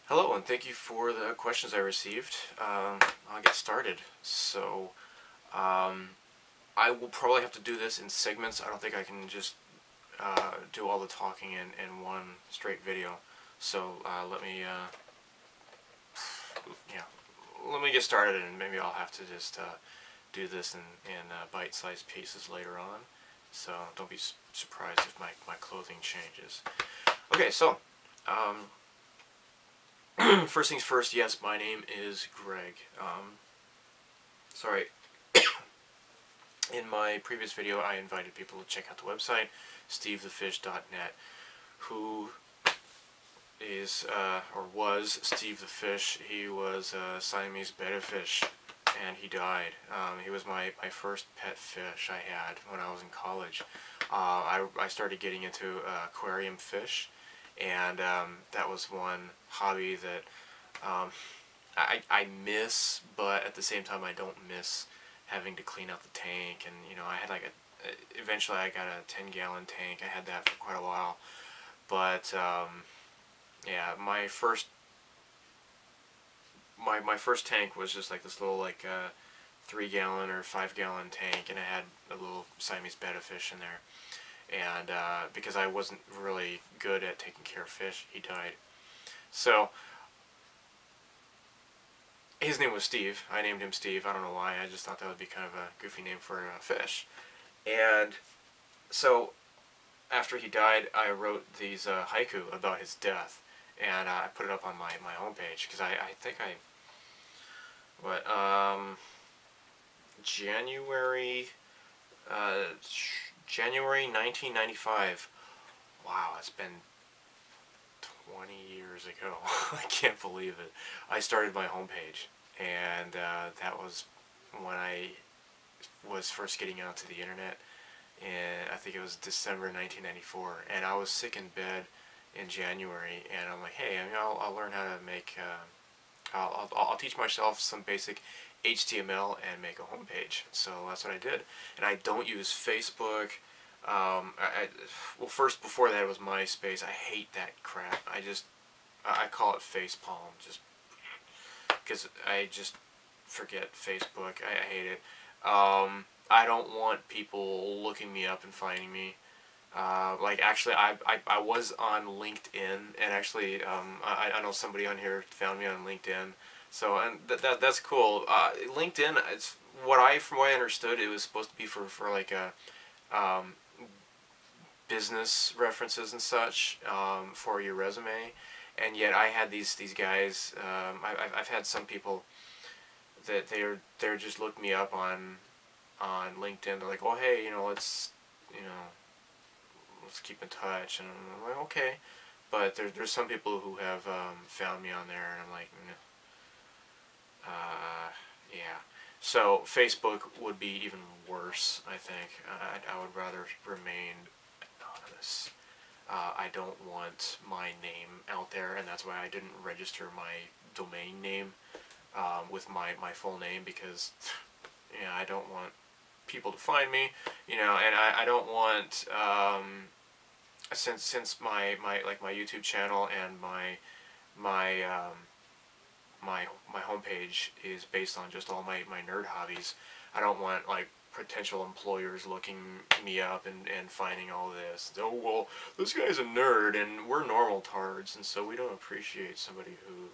Hello, and thank you for the questions I received. I'll get started. Um, I will probably have to do this in segments. I don't think I can just do all the talking in one straight video. So yeah, let me get started, and maybe I'll have to just do this in bite-sized pieces later on. So don't be surprised if my clothing changes. Okay, so. First things first, yes, my name is Greg. Sorry. In my previous video, I invited people to check out the website, stevethefish.net. Who is, or was, Steve the Fish? He was a Siamese betterfish, and he died. He was my first pet fish I had when I was in college. I started getting into aquarium fish, and that was one hobby that I miss, but at the same time I don't miss having to clean out the tank. And I had eventually I got a 10-gallon tank. I had that for quite a while, but yeah, my first tank was just like this little 3-gallon or 5-gallon tank, and it had a little Siamese betterfish in there. And because I wasn't really good at taking care of fish, he died. So his name was Steve. I named him Steve. I don't know why. I just thought that would be kind of a goofy name for a fish. And so after he died, I wrote these haiku about his death, and I put it up on my homepage because I think January January 1995. Wow, it's been 20 years ago. I can't believe it. I started my homepage, and that was when I was first getting out to the internet, and I think it was December 1994, and I was sick in bed in January, and I'm like, hey, I'll learn how to make, I'll teach myself some basic HTML and make a homepage. So that's what I did, and I don't use Facebook. Well, first, before that, it was MySpace. I hate that crap. I call it facepalm, just because I just forget Facebook. I hate it. I don't want people looking me up and finding me. Actually, I was on LinkedIn, and actually, I know somebody on here found me on LinkedIn. So, and that's cool. LinkedIn, from what I understood, it was supposed to be for like a, business references and such, for your resume, and yet I had these guys. I've had some people that they're just looking me up on LinkedIn. They're like, oh hey, let's let's keep in touch, and I'm like, okay, but there's some people who have found me on there, and I'm like, yeah. So Facebook would be even worse, I think. I would rather remain anonymous. I don't want my name out there, and that's why I didn't register my domain name with my full name, because I don't want people to find me, and I don't want, since my YouTube channel and my homepage is based on just all my nerd hobbies. I don't want potential employers looking me up and finding all this. Oh, well, this guy's a nerd and we're normal tards, and so we don't appreciate somebody who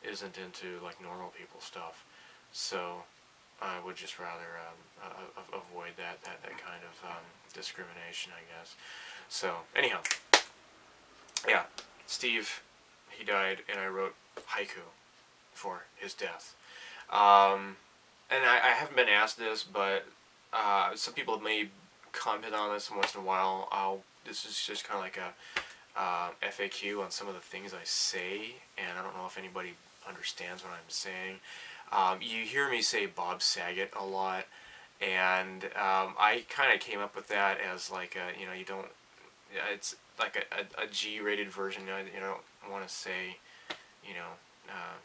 isn't into normal people stuff. So I would just rather avoid that kind of discrimination, I guess. So anyhow, yeah, Steve, he died, and I wrote haiku for his death. And I haven't been asked this, but some people may comment on this once in a while. This is just kind of like a FAQ on some of the things I say, and I don't know if anybody understands what I'm saying. You hear me say Bob Saget a lot, and I kind of came up with that as like a, you don't, it's like a G-rated version. You don't want to say,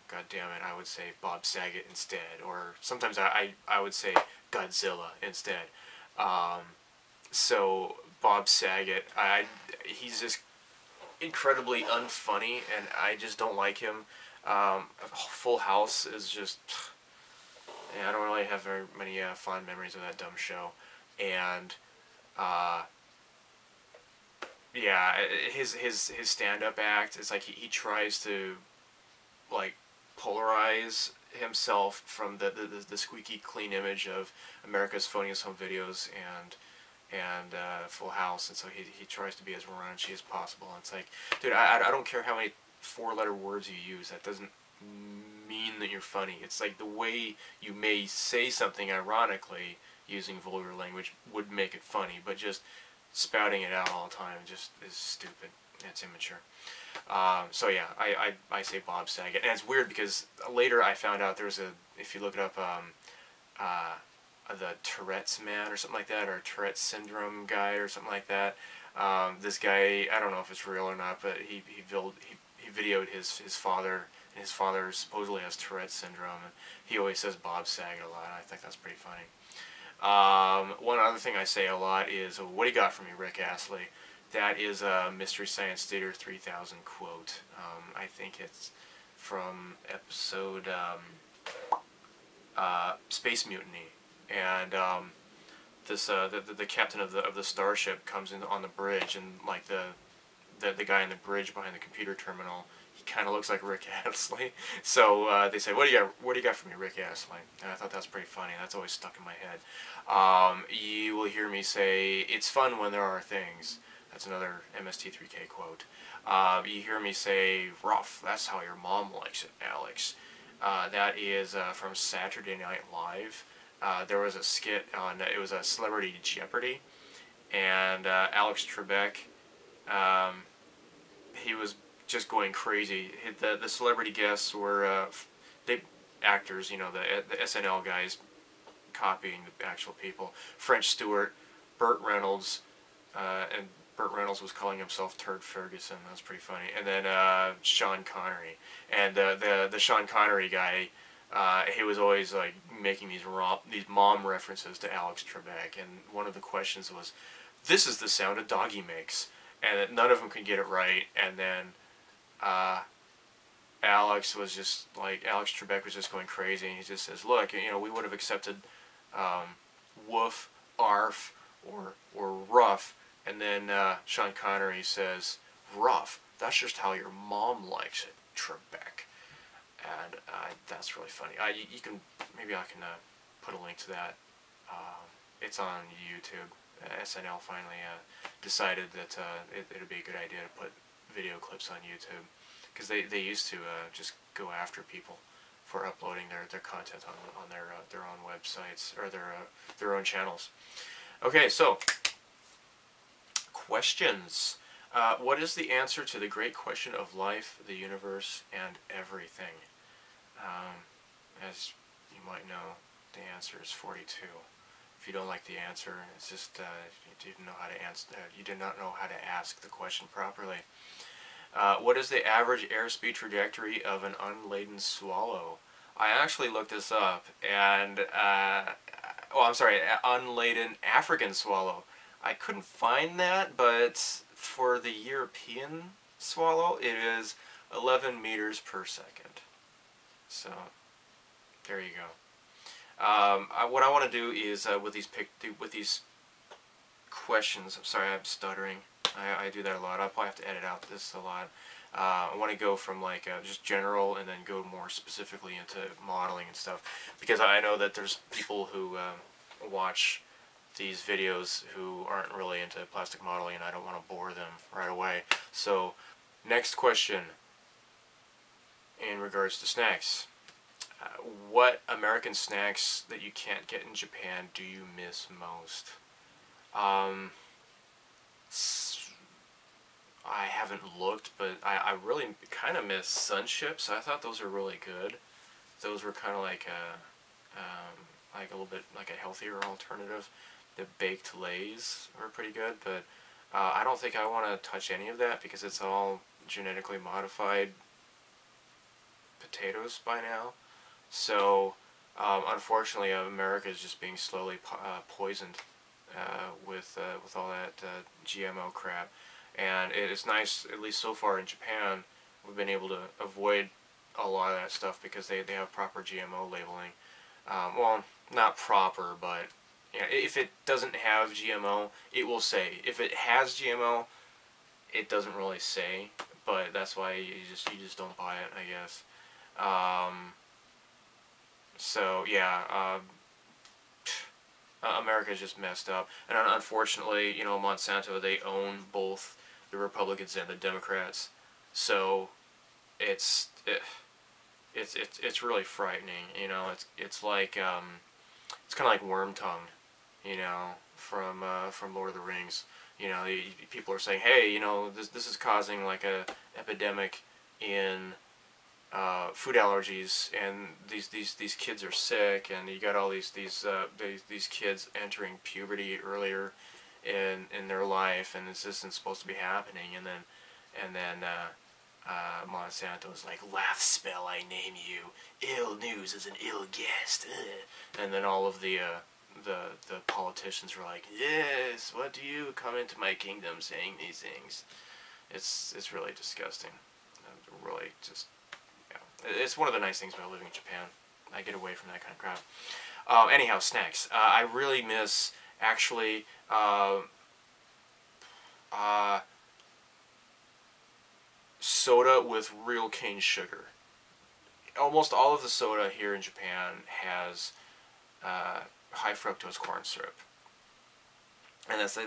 God damn it, I would say Bob Saget instead, or sometimes I would say Godzilla instead. So Bob Saget, he's just incredibly unfunny, and I just don't like him. Full House is just, yeah, I don't really have very many fond memories of that dumb show, and yeah, his stand-up act is like he tries to like polarize himself from the squeaky clean image of America's Funniest Home Videos and Full House, and so he tries to be as raunchy as possible. And it's like, dude, I don't care how many four-letter words you use. That doesn't mean that you're funny. It's like the way you may say something ironically using vulgar language would make it funny, but just spouting it out all the time just is stupid. It's immature. So yeah, I say Bob Saget, and it's weird because later I found out there's a, if you look it up, the Tourette's man or something like that, or Tourette's syndrome guy or something like that. This guy, I don't know if it's real or not, but he videoed his father, and his father supposedly has Tourette's syndrome, and he always says Bob Saget a lot. I think that's pretty funny. One other thing I say a lot is, what do you got for me, Rick Astley? That is a Mystery Science Theater 3000 quote. I think it's from episode Space Mutiny, and the captain of the starship comes in on the bridge, and like the guy in the bridge behind the computer terminal, he kind of looks like Rick Astley. So they say, what do you got for me, Rick Astley? And I thought that's pretty funny. That's always stuck in my head. You will hear me say, it's fun when there are things. That's another MST3K quote. You hear me say, rough, that's how your mom likes it, Alex. That is from Saturday Night Live. There was a skit on, it was a Celebrity Jeopardy, and Alex Trebek, he was just going crazy. The celebrity guests were actors, you know, the SNL guys copying the actual people. French Stewart, Burt Reynolds, and Burt Reynolds was calling himself Turd Ferguson. That was pretty funny. And then Sean Connery. And the Sean Connery guy, he was always like making these mom references to Alex Trebek. And one of the questions was, "This is the sound a doggy makes," and none of them could get it right. And then Alex Trebek was just going crazy, and he just says, "Look, you know, we would have accepted woof, arf, or rough." And then Sean Connery says, "Rough, that's just how your mom likes it, Trebek." And that's really funny. You can, maybe I can put a link to that. It's on YouTube. SNL finally decided that it would be a good idea to put video clips on YouTube, because they used to just go after people for uploading their content on their own websites, or their own channels. Okay, so questions. What is the answer to the great question of life, the universe, and everything? As you might know, the answer is 42. If you don't like the answer, it's just you didn't know how to answer. You did not know how to ask the question properly. What is the average airspeed trajectory of an unladen swallow? I actually looked this up, and unladen African swallow. I couldn't find that, but for the European swallow, it is 11 meters per second. So, there you go. What I want to do is with these questions. I'm sorry, I'm stuttering. I do that a lot. I'll probably have to edit out this a lot. I want to go from like just general, and then go more specifically into modeling and stuff, because I know that there's people who watch these videos who aren't really into plastic modeling, and I don't want to bore them right away. So, next question in regards to snacks. What American snacks that you can't get in Japan do you miss most? I haven't looked, but I really kind of miss Sun Chips. I thought those were really good. Those were kind of like a little bit like a healthier alternative. The baked Lays were pretty good, but I don't think I want to touch any of that, because it's all genetically modified potatoes by now. So unfortunately, America is just being slowly poisoned with all that GMO crap. And it's nice, at least so far in Japan, we've been able to avoid a lot of that stuff because they have proper GMO labeling. Well, not proper, but if it doesn't have GMO, it will say. If it has GMO, it doesn't really say, but that's why you just don't buy it, I guess. So yeah, America's just messed up, and unfortunately, Monsanto, they own both the Republicans and the Democrats, so it's it's really frightening. It's like it's kind of like worm tongue, from Lord of the Rings. People are saying, hey, this is causing like a epidemic in food allergies, and these kids are sick, and you got all these kids entering puberty earlier in their life, and this isn't supposed to be happening, and then Monsanto is like, laugh spell, I name you. Ill news is an ill guest. And then all of the politicians were like, yes, what do you come into my kingdom saying these things? It's really disgusting. Really just, it's one of the nice things about living in Japan. I get away from that kind of crap. Anyhow, snacks. I really miss, actually, soda with real cane sugar. Almost all of the soda here in Japan has high fructose corn syrup, and that's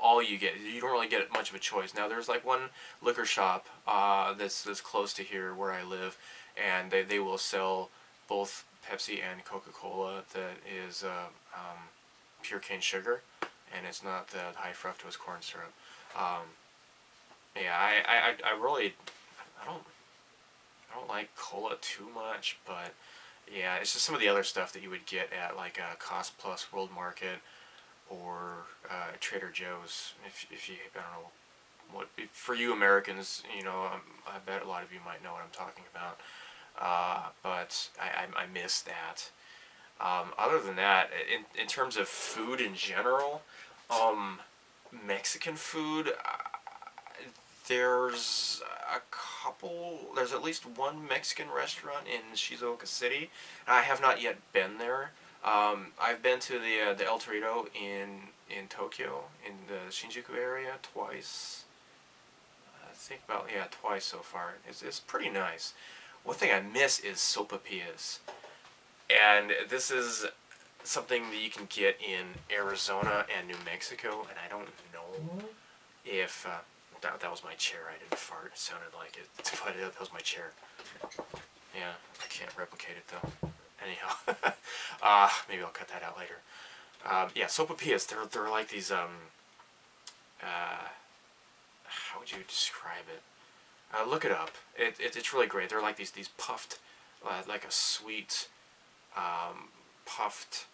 all you get. You don't really get much of a choice. Now there's like one liquor shop that's close to here where I live, and they will sell both Pepsi and Coca-Cola that is pure cane sugar, and it's not the high fructose corn syrup. Yeah, I really, I don't like cola too much, but yeah, it's just some of the other stuff that you would get at like a Cost Plus World Market or Trader Joe's. If you, I don't know what, for you Americans, I bet a lot of you might know what I'm talking about. But I miss that. Other than that, in terms of food in general, Mexican food, there's there's at least one Mexican restaurant in Shizuoka City. I have not yet been there. I've been to the El Torito in Tokyo, in the Shinjuku area, twice. I think about, yeah, twice so far. It's pretty nice. One thing I miss is sopapillas. And this is something that you can get in Arizona and New Mexico, and I don't know if... that was my chair. I didn't fart. It sounded like it. But that was my chair. Yeah, I can't replicate it though. Anyhow, maybe I'll cut that out later. Yeah, sopapillas. They're like these. How would you describe it? Look it up. It's really great. They're like these puffed, like a sweet, puffed,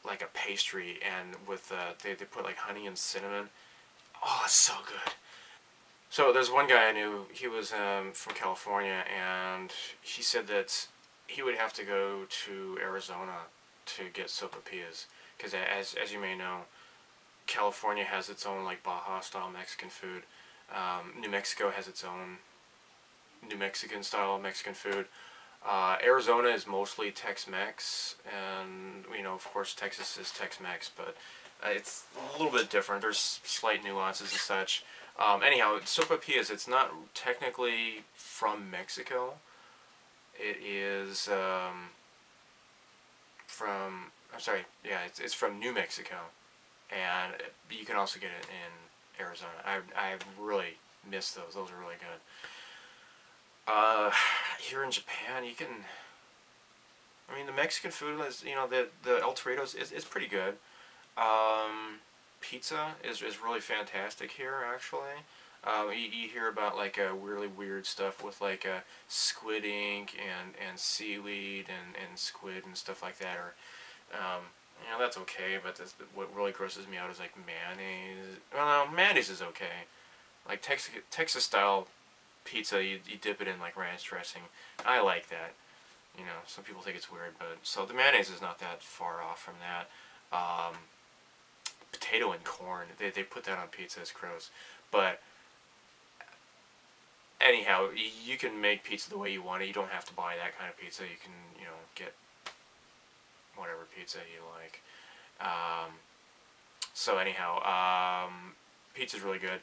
like a pastry, and with they put like honey and cinnamon. Oh, it's so good. So there's one guy I knew, he was from California, and he said that he would have to go to Arizona to get sopapillas, because as you may know, California has its own like Baja style Mexican food. New Mexico has its own New Mexican style Mexican food. Arizona is mostly Tex-Mex, and of course Texas is Tex-Mex, but it's a little bit different. There's slight nuances and such. Anyhow, sopapillas, it's not technically from Mexico. It is it's from New Mexico, and you can also get it in Arizona. I really miss those. Those are really good. Here in Japan, you can... I mean, the Mexican food is, the El Torito's is pretty good. Pizza is really fantastic here, actually. You hear about like really weird stuff with like squid ink and seaweed and squid and stuff like that, or that's okay, but what really grosses me out is like mayonnaise. Well, no, mayonnaise is okay. Like Texas style pizza, you dip it in like ranch dressing. I like that. Some people think it's weird, but so the mayonnaise is not that far off from that. Potato and corn, they put that on pizza, it's gross. But anyhow, you can make pizza the way you want it. You don't have to buy that kind of pizza. You can, you know, get whatever pizza you like. So anyhow, pizza's really good.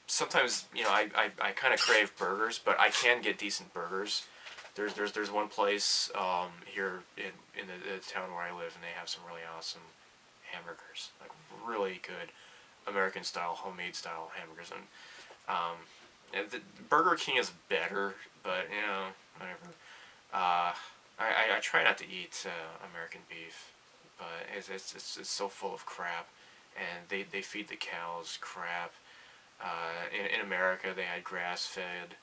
Sometimes, you know, I kind of crave burgers, but I can get decent burgers. There's one place here in the town where I live, and they have some really awesome hamburgers, like really good American style, homemade style hamburgers. And the Burger King is better, but you know, whatever. I try not to eat American beef, but it's so full of crap, and they feed the cows crap. In America, they had grass-fed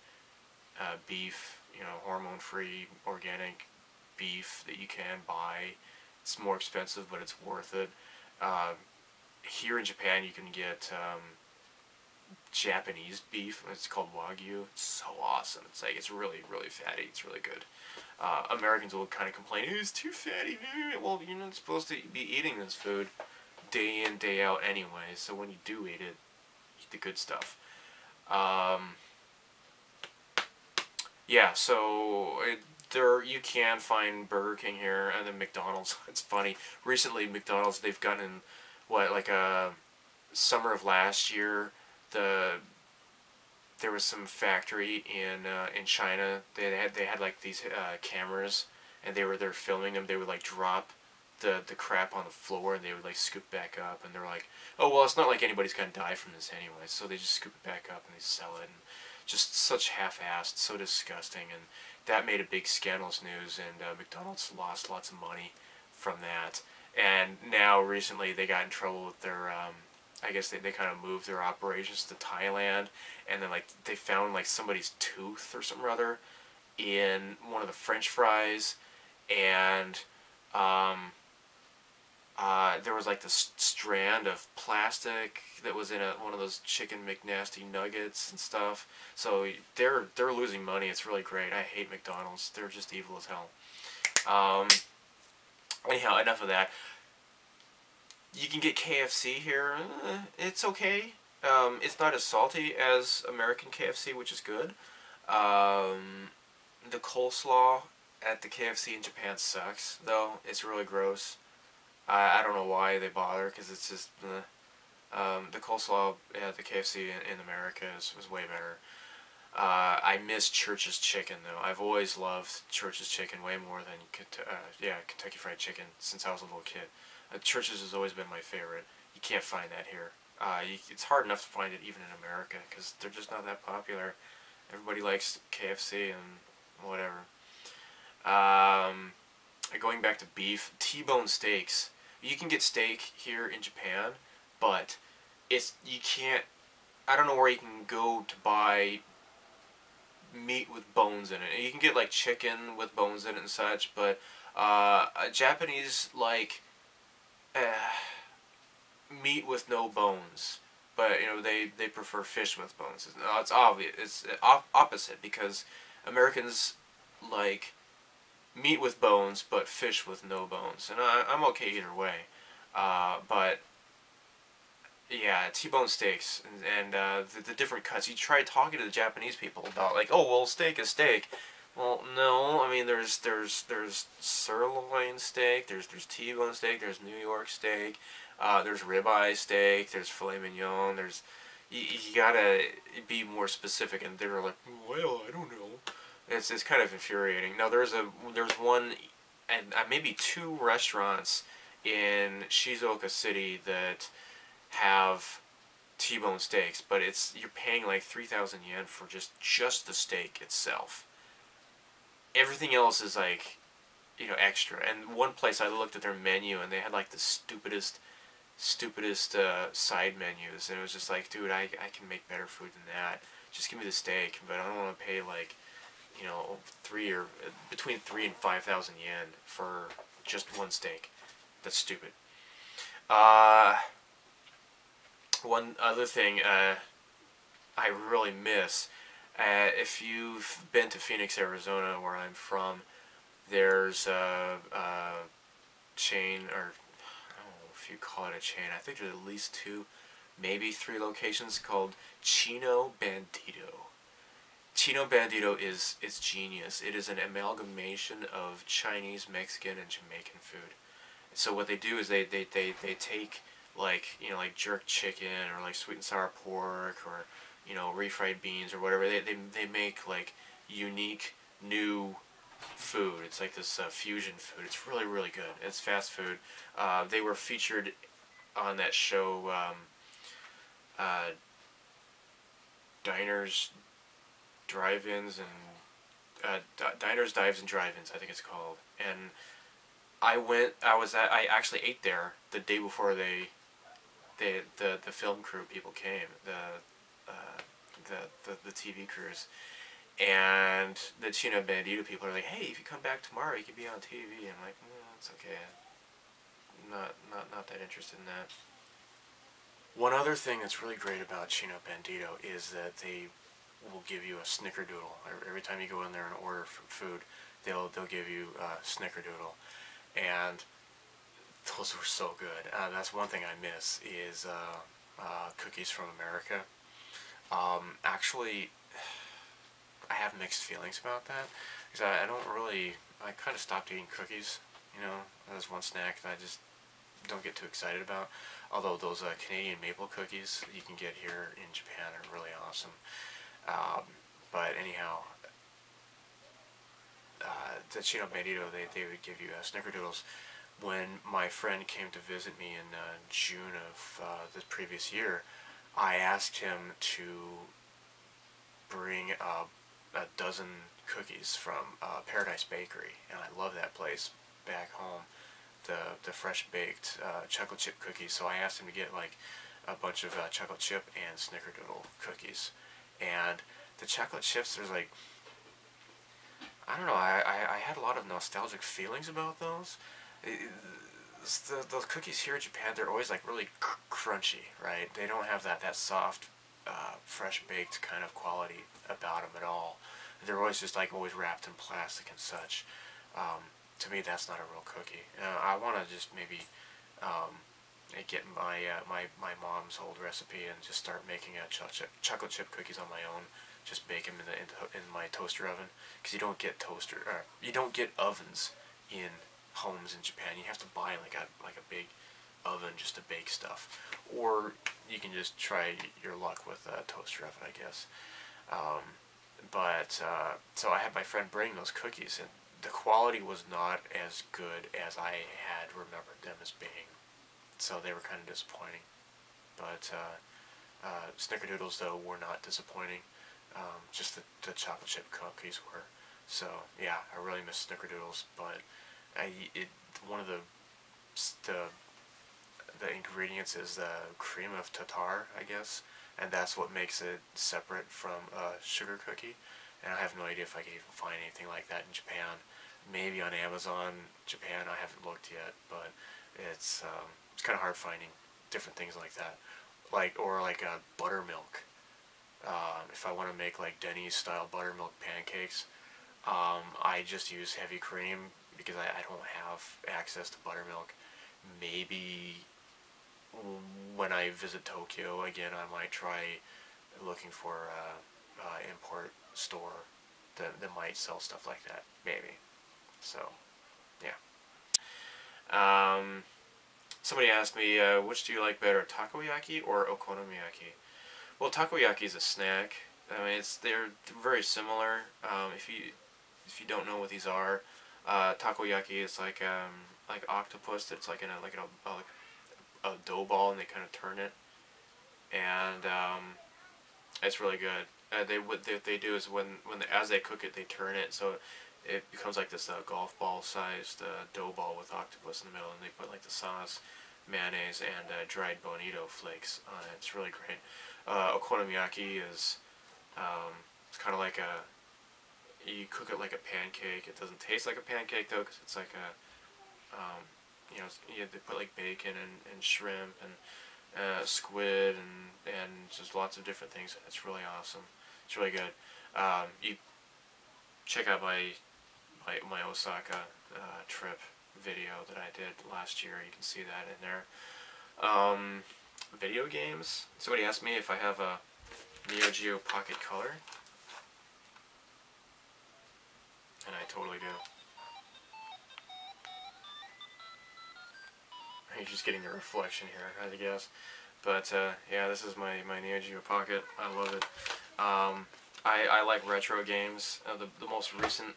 beef, you know, hormone-free, organic beef that you can buy. It's more expensive, but it's worth it. Here in Japan, you can get Japanese beef. It's called Wagyu. It's so awesome. It's like, it's really, really fatty. It's really good. Americans will kind of complain, it's too fatty. Well, you're not supposed to be eating this food day in, day out anyway, so when you do eat it, eat the good stuff. Yeah, so there you can find Burger King here, and then McDonald's. It's funny. Recently, McDonald's, they've gotten, what, like summer of last year, there was some factory in China. They had like these cameras, and they're filming them. They would like drop the crap on the floor, and they would like scoop back up, and they're like, oh well, it's not like anybody's gonna die from this anyway, so they just scoop it back up and they sell it, and just such half-assed, so disgusting, and that made a big scandalous news, and McDonald's lost lots of money from that, and now recently they got in trouble with their I guess they kind of moved their operations to Thailand, and then like they found like somebody's tooth or something or other in one of the French fries, and there was like this strand of plastic that was in one of those chicken McNasty nuggets and stuff. So they're losing money. It's really great. I hate McDonald's. They're just evil as hell. Anyhow, enough of that. You can get KFC here. It's okay. It's not as salty as American KFC, which is good. The coleslaw at the KFC in Japan sucks, though. It's really gross. I don't know why they bother, because it's just the coleslaw at the KFC in America was way better. I miss Church's chicken, though. I've always loved Church's chicken way more than Kentucky Fried Chicken since I was a little kid. Church's has always been my favorite. You can't find that here. It's hard enough to find it even in America, because they're just not that popular. Everybody likes KFC and whatever. Going back to beef, T-bone steaks. You can get steak here in Japan, but you can't. I don't know where you can go to buy meat with bones in it. You can get like chicken with bones in it and such, but Japanese like meat with no bones. But you know they prefer fish with bones. It's obvious. It's opposite, because Americans like meat with bones, but fish with no bones, and I'm okay either way. But yeah, T-bone steaks and the different cuts. You try talking to the Japanese people about like, oh well, steak is steak. Well, no, I mean there's sirloin steak, there's T-bone steak, there's New York steak, there's ribeye steak, there's filet mignon. You gotta be more specific, and they're like, well, I don't know. It's kind of infuriating. Now there's one and maybe two restaurants in Shizuoka City that have T-bone steaks, but you're paying like 3,000 yen for just the steak itself. Everything else is like, you know, extra. And one place I looked at their menu, and they had like the stupidest side menus, and it was just like, dude, I can make better food than that. Just give me the steak, but I don't want to pay like, you know, between 3,000 and 5,000 yen for just one steak. That's stupid. One other thing I really miss, if you've been to Phoenix, Arizona, where I'm from, there's a chain, or I don't know if you call it a chain. I think there's at least two maybe 3 locations, called Chino Bandito. Chino Bandito is genius. It is an amalgamation of Chinese, Mexican, and Jamaican food. So what they do is they take, like, you know, like jerk chicken, or like sweet and sour pork, or, you know, refried beans or whatever. They make like unique new food. It's like this fusion food. It's really, really good. It's fast food. They were featured on that show, uh, Diners, Drive-Ins, and Diners, Dives, and Drive-Ins, I think it's called. And I actually ate there the day before the film crew people came, the TV crews, and the Chino Bandito people are like, hey, if you come back tomorrow, you can be on TV. I'm like, it's okay. Not that interested in that. One other thing that's really great about Chino Bandito is that they will give you a snickerdoodle. Every time you go in there and order food, they'll give you a snickerdoodle, and those were so good. That's one thing I miss is cookies from America. Actually, I have mixed feelings about that, because I kind of stopped eating cookies. You know, that's one snack that I just don't get too excited about. Although those Canadian maple cookies you can get here in Japan are really awesome. But anyhow, the Chino Bandito, they would give you snickerdoodles. When my friend came to visit me in June of the previous year, I asked him to bring a dozen cookies from Paradise Bakery, and I love that place back home. The fresh baked chocolate chip cookies. So I asked him to get like a bunch of chocolate chip and snickerdoodle cookies. And the chocolate chips, there's like, I don't know, I had a lot of nostalgic feelings about those. Those cookies here in Japan, they're always like really crunchy, right? They don't have that soft, fresh baked kind of quality about them at all. They're always just like always wrapped in plastic and such. To me, that's not a real cookie. I want to just maybe get my mom's old recipe and just start making chocolate chip cookies on my own. Just bake them in my toaster oven, because you don't get ovens in homes in Japan. You have to buy like a big oven just to bake stuff, or you can just try your luck with a toaster oven, I guess. So I had my friend bring those cookies, and the quality was not as good as I had remembered them as being, so they were kind of disappointing. But snickerdoodles, though, were not disappointing. Just the chocolate chip cookies were. So yeah, I really miss snickerdoodles. But one of the ingredients is the cream of tartar, I guess, and that's what makes it separate from a sugar cookie. And I have no idea if I can even find anything like that in Japan. Maybe on Amazon Japan, I haven't looked yet, but it's kind of hard finding different things like that, or buttermilk. If I want to make like Denny's style buttermilk pancakes, I just use heavy cream because I don't have access to buttermilk. Maybe when I visit Tokyo again, I might try looking for import store that might sell stuff like that, maybe. So, yeah. Somebody asked me, which do you like better, takoyaki or okonomiyaki? Well, takoyaki is a snack. I mean, they're very similar. If you don't know what these are, takoyaki is like octopus that's like in a dough ball, and they kind of turn it, and it's really good. What they do is as they cook it, they turn it so it becomes like this golf ball sized dough ball with octopus in the middle, and they put like the sauce, mayonnaise, and dried bonito flakes on it. It's really great. Okonomiyaki is it's kind of like you cook it like a pancake. It doesn't taste like a pancake though, because it's like they put like bacon and shrimp and squid and just lots of different things. It's really awesome. It's really good. You check out my Osaka trip video that I did last year. You can see that in there. video games. Somebody asked me if I have a Neo Geo Pocket Color, and I totally do. You're just getting the reflection here, I guess. But yeah, this is my Neo Geo Pocket. I love it. I like retro games. The most recent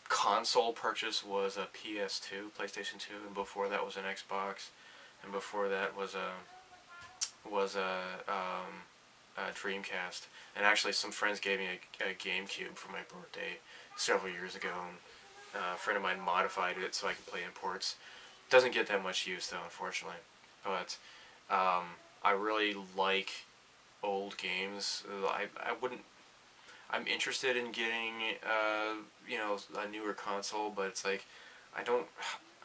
console purchase was a PS2, PlayStation 2, and before that was an Xbox, and before that was a Dreamcast. And actually, some friends gave me a GameCube for my birthday several years ago. And a friend of mine modified it so I could play imports. Doesn't get that much use though, unfortunately. But I really like old games. I'm interested in getting you know, a newer console, but it's like I don't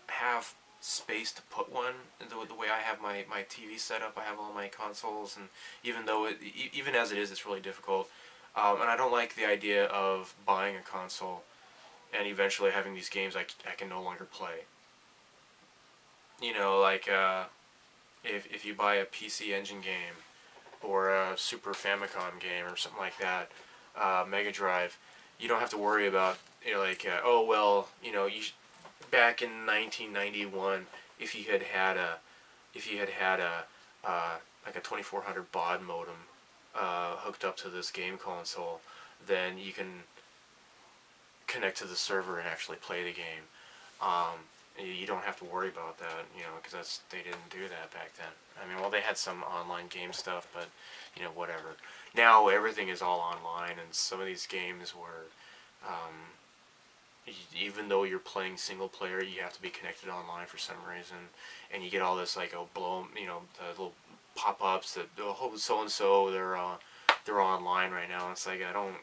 have space to put one. The way I have my TV set up, I have all my consoles, and even though even as it is, it's really difficult. And I don't like the idea of buying a console and eventually having these games I can no longer play. You know, like if you buy a PC Engine game or a Super Famicom game or something like that, Mega Drive, you don't have to worry about, you know, like oh well, you know, back in 1991, if you had had a like a 2400 baud modem hooked up to this game console, then you can connect to the server and actually play the game. You don't have to worry about that, you know, because they didn't do that back then. I mean, well, they had some online game stuff, but, you know, whatever. Now everything is all online, and some of these games were, even though you're playing single player, you have to be connected online for some reason, and you get all this, like, oh, you know, the little pop-ups that, oh, so-and-so, they're online right now. It's like, I don't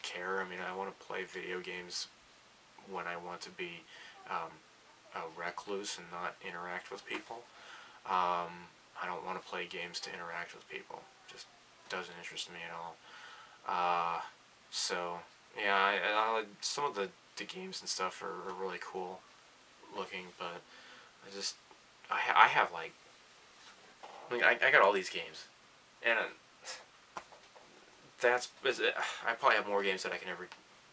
care. I mean, I want to play video games when I want to be a recluse and not interact with people. I don't want to play games to interact with people. Just doesn't interest me at all. So yeah, some of the games and stuff are really cool looking, but I have like, I got all these games, and I probably have more games than I can ever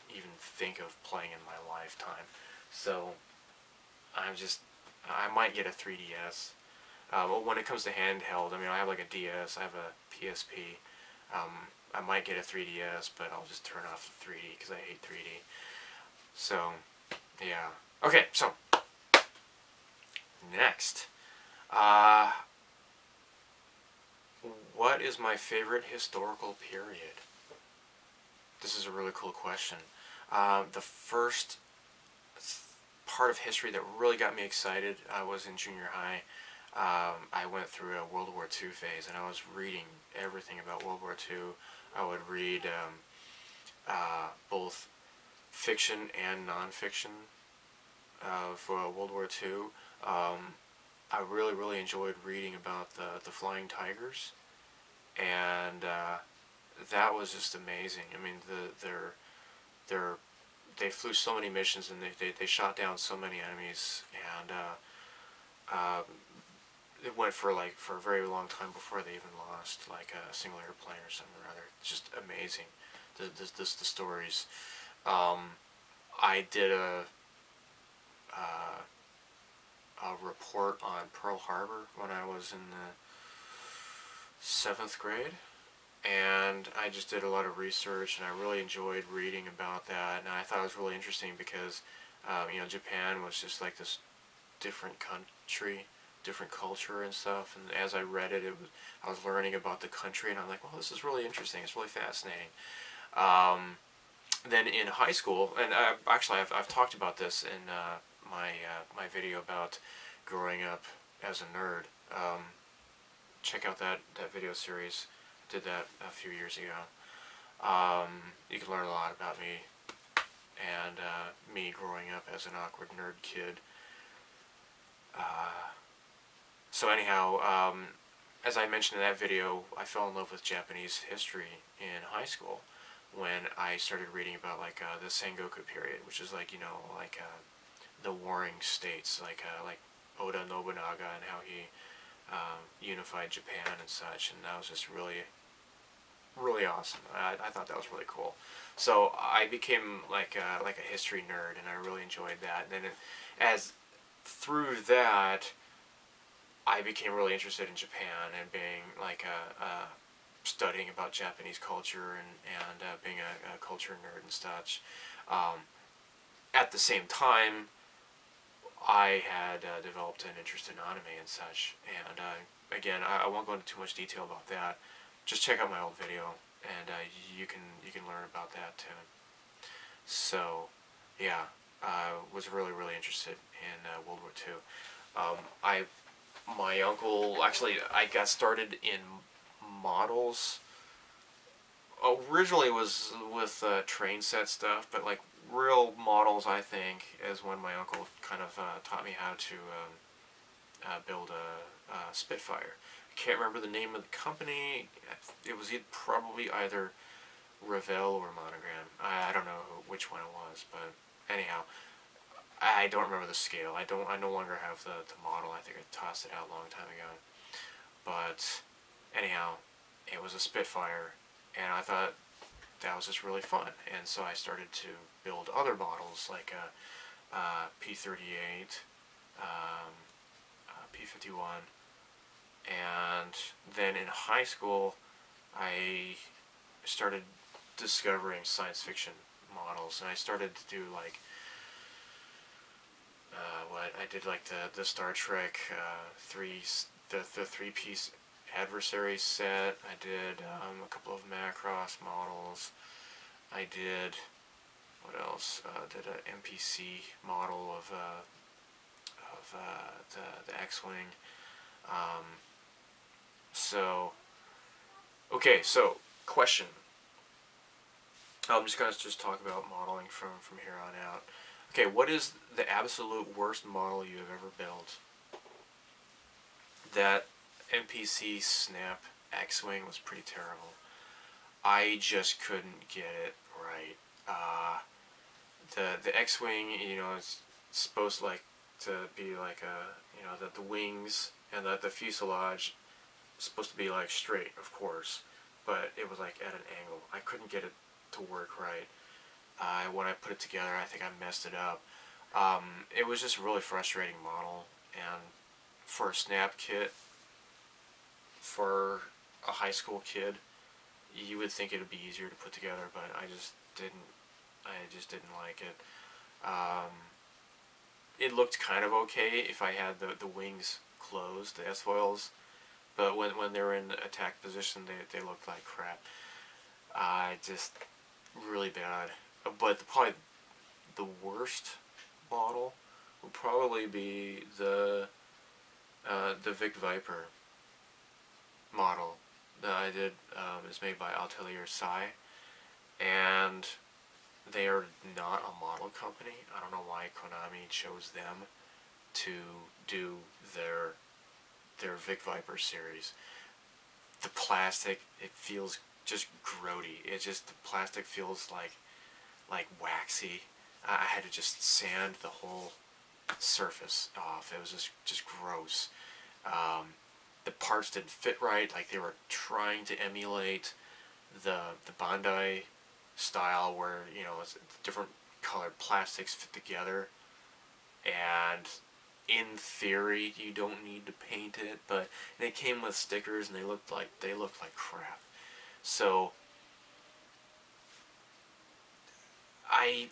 even think of playing in my lifetime. So I might get a 3DS. Well, when it comes to handheld, I mean, I have like a DS, I have a PSP. I might get a 3DS, but I'll just turn off the 3D because I hate 3D. So, yeah. Okay, so next, what is my favorite historical period? This is a really cool question. The first part of history that really got me excited was in junior high. I went through a World War II phase, and I was reading everything about World War II. I would read both fiction and non-fiction for World War II. I really enjoyed reading about the Flying Tigers, and that was just amazing. I mean, they flew so many missions, and they shot down so many enemies, and it went for a very long time before they even lost like a single airplane or something or other. It's just amazing, the stories. I did a report on Pearl Harbor when I was in the 7th grade, and I just did a lot of research, and I really enjoyed reading about that, and I thought it was really interesting because you know, Japan was just like this different country, different culture and stuff, and as I read it, I was learning about the country, and I'm like, well, this is really interesting, it's really fascinating. Then in high school, and actually I've talked about this in my video about growing up as a nerd. Check out that video series. I did that a few years ago. You can learn a lot about me and me growing up as an awkward nerd kid. So anyhow, as I mentioned in that video, I fell in love with Japanese history in high school when I started reading about like the Sengoku period, which is like, you know, like the warring states, like Oda Nobunaga and how he unified Japan and such, and that was just really, really awesome. I thought that was really cool. So I became like a history nerd, and I really enjoyed that. And then as through that, I became really interested in Japan and being like studying about Japanese culture and being a culture nerd and such. At the same time, I had developed an interest in anime and such. And again, I won't go into too much detail about that. Just check out my old video, and you can learn about that too. So, yeah, I was really interested in World War II. My uncle, actually, I got started in models. Originally was with train set stuff, but like real models, I think, is when my uncle kind of taught me how to build a Spitfire. I can't remember the name of the company. It was probably either Revell or Monogram. I don't know which one it was, but anyhow, I don't remember the scale. I no longer have the model. I think I tossed it out a long time ago. But anyhow, it was a Spitfire, and I thought that was just really fun. And so I started to build other models like a P-38, P-51, and then in high school I started discovering science fiction models, and I started to do like I did like the Star Trek the three-piece adversary set. I did a couple of Macross models. I did, what else? Did an MPC model of the X-Wing. So, okay, so question. I'm just gonna talk about modeling from here on out. Okay, what is the absolute worst model you have ever built? That MPC Snap X-Wing was pretty terrible. I just couldn't get it right. The X-Wing, you know, it's supposed to be like the wings and the fuselage is supposed to be like straight, of course, but it was like at an angle. I couldn't get it to work right. When I put it together, I think I messed it up. It was just a really frustrating model, and for a snap kit, for a high school kid, you would think it would be easier to put together, but I just didn't like it. It looked kind of okay if I had the wings closed, the S-foils, but when they were in attack position, they looked like crap. Just really bad. But probably the worst model would probably be the Vic Viper model that I did. Is made by Atelier Sai, and they are not a model company. I don't know why Konami chose them to do their Vic Viper series. The plastic, it feels just grody. The plastic feels like waxy. I had to just sand the whole surface off. It was just gross. The parts didn't fit right. Like they were trying to emulate the Bandai style, where it's different colored plastics fit together, and in theory you don't need to paint it, but they came with stickers and they looked like crap. So I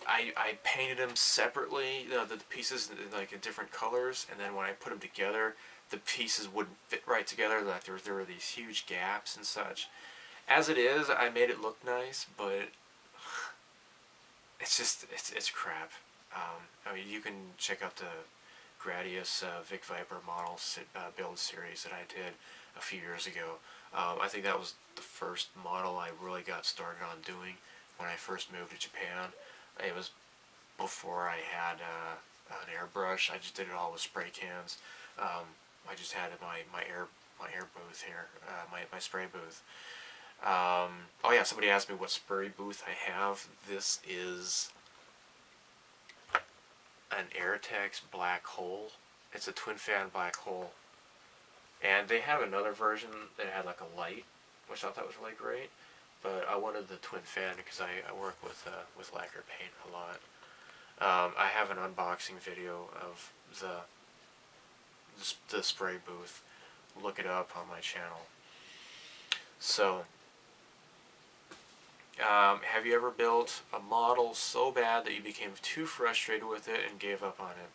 painted them separately, the pieces like in different colors, and then when I put them together, the pieces wouldn't fit right together. Like there were these huge gaps and such. As it is, I made it look nice, but it's crap. I mean, you can check out the Gradius Vic Viper model build series that I did a few years ago. I think that was the first model I really got started on doing when I first moved to Japan. It was before I had an airbrush. I just did it all with spray cans. I just had my air booth here, my spray booth. Oh yeah, somebody asked me what spray booth I have. This is an Airtex Black Hole, It's a twin fan black hole. And they have another version that had like a light, which I thought was really great. But I wanted the twin fan because I work with lacquer paint a lot. I have an unboxing video of the spray booth. Look it up on my channel. So, have you ever built a model so bad that you became too frustrated with it and gave up on it?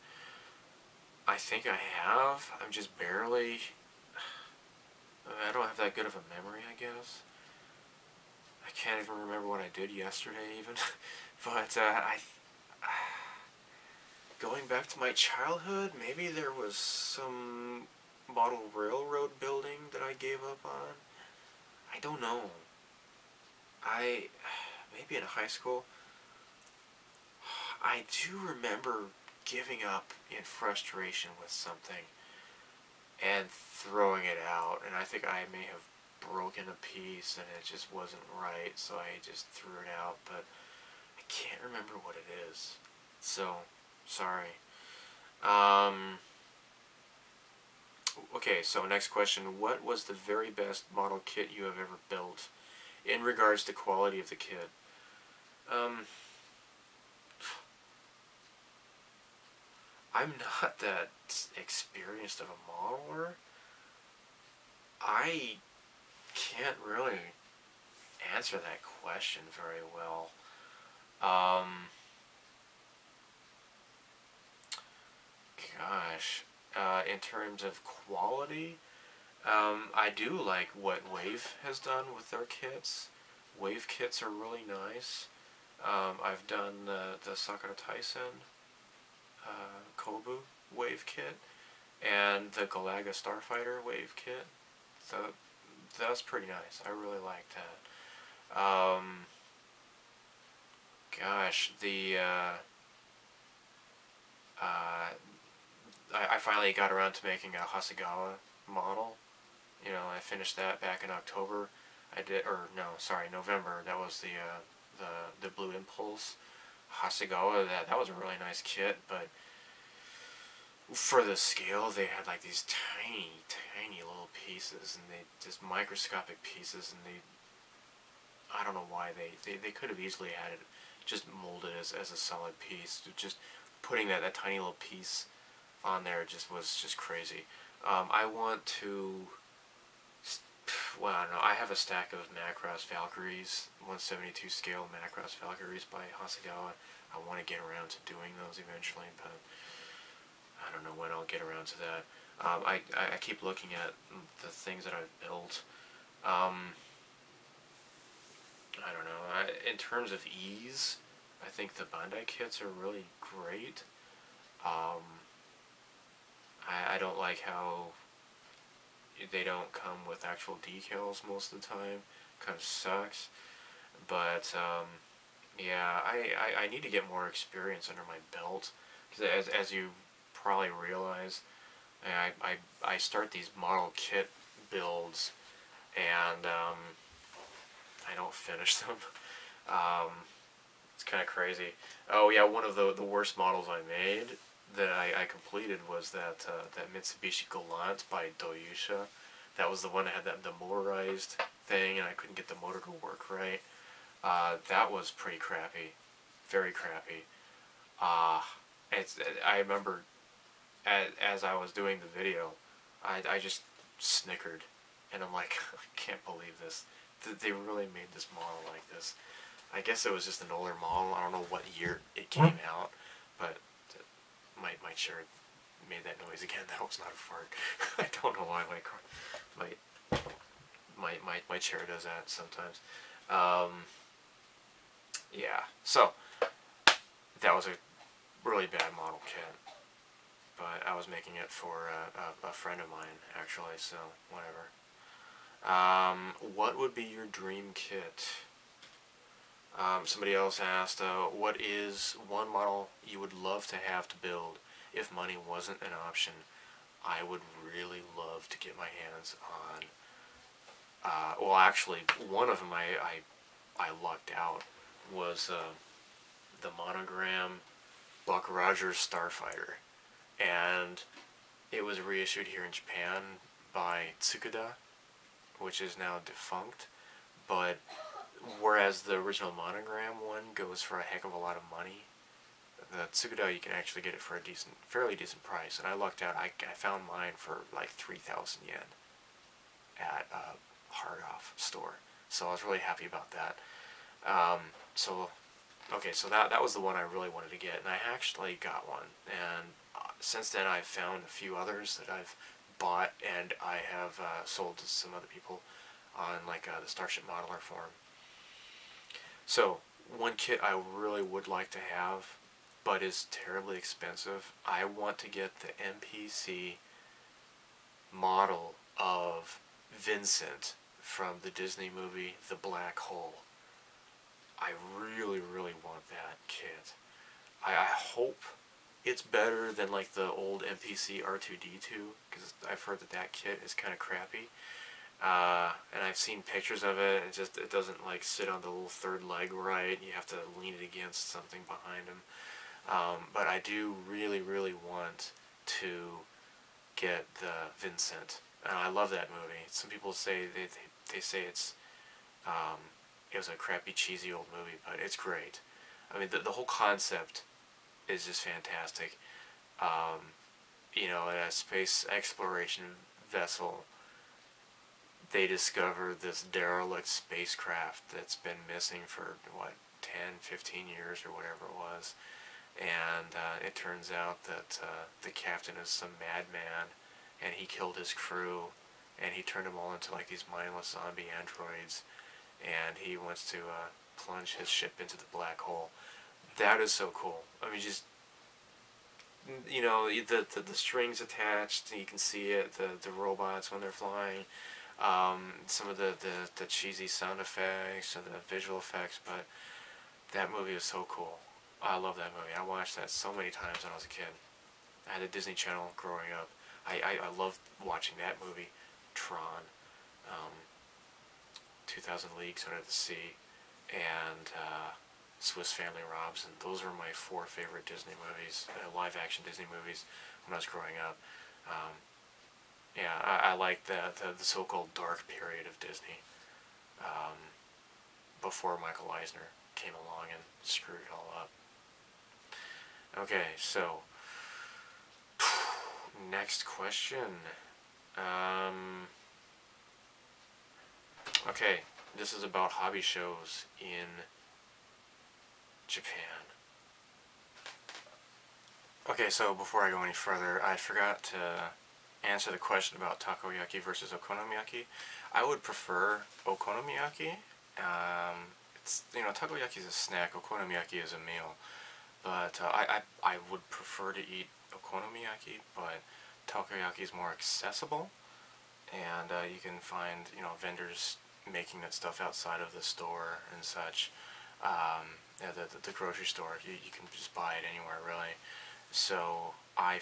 I think I have. I'm just barely... I don't have that good of a memory, I guess. I can't even remember what I did yesterday, even. But, going back to my childhood, maybe there was some model railroad building that I gave up on. I don't know. Maybe in high school, I do remember giving up in frustration with something and throwing it out, and I think I may have broken a piece and it just wasn't right, so I just threw it out, but I can't remember what it is, so sorry. Okay, so next question. What was the very best model kit you have ever built in regards to quality of the kit? I'm not that experienced of a modeler. I can't really answer that question very well. Gosh, in terms of quality, I do like what Wave has done with their kits. Wave kits are really nice. I've done the Sakura Taisen Kobu Wave kit and the Galaga Starfighter Wave kit. So that's pretty nice. I really like that. Gosh, I finally got around to making a Hasegawa model. You know, I finished that back in October. November. That was the Blue Impulse Hasegawa. That was a really nice kit, but for the scale, they had like these tiny little pieces, and they just microscopic pieces, and I don't know why they could have easily had it just molded as a solid piece. Just putting that tiny little piece on there was just crazy. I want to, well, I don't know, I have a stack of Macross Valkyries, 172 scale Macross Valkyries by Hasegawa. I want to get around to doing those eventually, but I don't know when I'll get around to that. I keep looking at the things that I've built. I don't know, in terms of ease, I think the Bandai kits are really great. I don't like how they don't come with actual decals most of the time. Kind of sucks. But, yeah, I need to get more experience under my belt. Because as you probably realize, I start these model kit builds, and I don't finish them. It's kind of crazy. Oh yeah, one of the worst models I made that I completed was that Mitsubishi Galant by Doyusha. That was the one that had the motorized thing, and I couldn't get the motor to work right. That was pretty crappy, very crappy. I remember as I was doing the video, I just snickered, and I'm like, I can't believe this. They really made this model like this. I guess it was just an older model. I don't know what year it came out, but my chair made that noise again. That was not a fart. I don't know why my chair does that sometimes. Yeah, so that was a really bad model kit, but I was making it for a friend of mine, actually, so whatever. What would be your dream kit? Somebody else asked, what is one model you would love to have to build if money wasn't an option? I would really love to get my hands on, well, actually, one of them I lucked out was the Monogram Buck Rogers Starfighter. And it was reissued here in Japan by Tsukuda, which is now defunct. But whereas the original monogram one goes for a heck of a lot of money, the Tsukuda, you can actually get it for a fairly decent price. And I lucked out. I found mine for like 3,000 yen at a hard off store. So I was really happy about that. Okay, so that was the one I really wanted to get, and I actually got one. And since then, I've found a few others that I've bought, and I have sold to some other people on like the Starship Modeler forum. So one kit I really would like to have, but is terribly expensive. I want to get the NPC model of Vincent from the Disney movie The Black Hole. I really, really want that kit. I hope it's better than like the old NPC R2-D2, because I've heard that kit is kind of crappy. And I've seen pictures of it. It doesn't like sit on the little third leg right. You have to lean it against something behind him. But I do really, really want to get the Vincent. And I love that movie. Some people say they say it was a crappy, cheesy old movie, but it's great. I mean, the whole concept is just fantastic. You know, a space exploration vessel, they discover this derelict spacecraft that's been missing for, what, 10, 15 years or whatever it was. And it turns out that the captain is some madman, and he killed his crew, and he turned them all into like these mindless zombie androids, and he wants to plunge his ship into the black hole. That is so cool. I mean, just, you know, the strings attached, you can see it, the robots when they're flying, some of the cheesy sound effects and the visual effects, but that movie is so cool. I love that movie. I watched that so many times when I was a kid. I had a Disney Channel growing up. I loved watching that movie, Tron, 2000 Leagues Under the Sea, and Swiss Family Robinson. Those are my 4 favorite Disney movies, live-action Disney movies, when I was growing up. Yeah, I like the so-called dark period of Disney, before Michael Eisner came along and screwed it all up. Okay, so next question. Okay, this is about hobby shows in Japan. Okay, so before I go any further, I forgot to answer the question about takoyaki versus okonomiyaki. I would prefer okonomiyaki. It's, you know, takoyaki is a snack, okonomiyaki is a meal. But I would prefer to eat okonomiyaki, but takoyaki is more accessible, and you can find, you know, vendors making that stuff outside of the store and such. Yeah, the grocery store, you can just buy it anywhere really. So I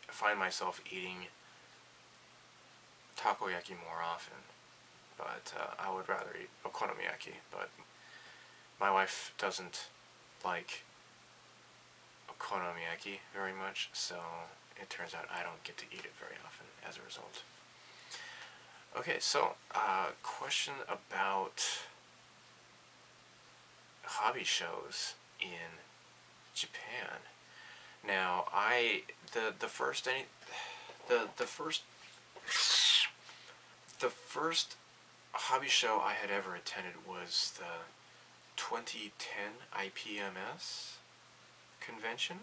find myself eating takoyaki more often, but I would rather eat okonomiyaki. But my wife doesn't like okonomiyaki very much, so it turns out I don't get to eat it very often as a result. Okay, so question about hobby shows in Japan. Now, the first hobby show I had ever attended was the 2010 IPMS convention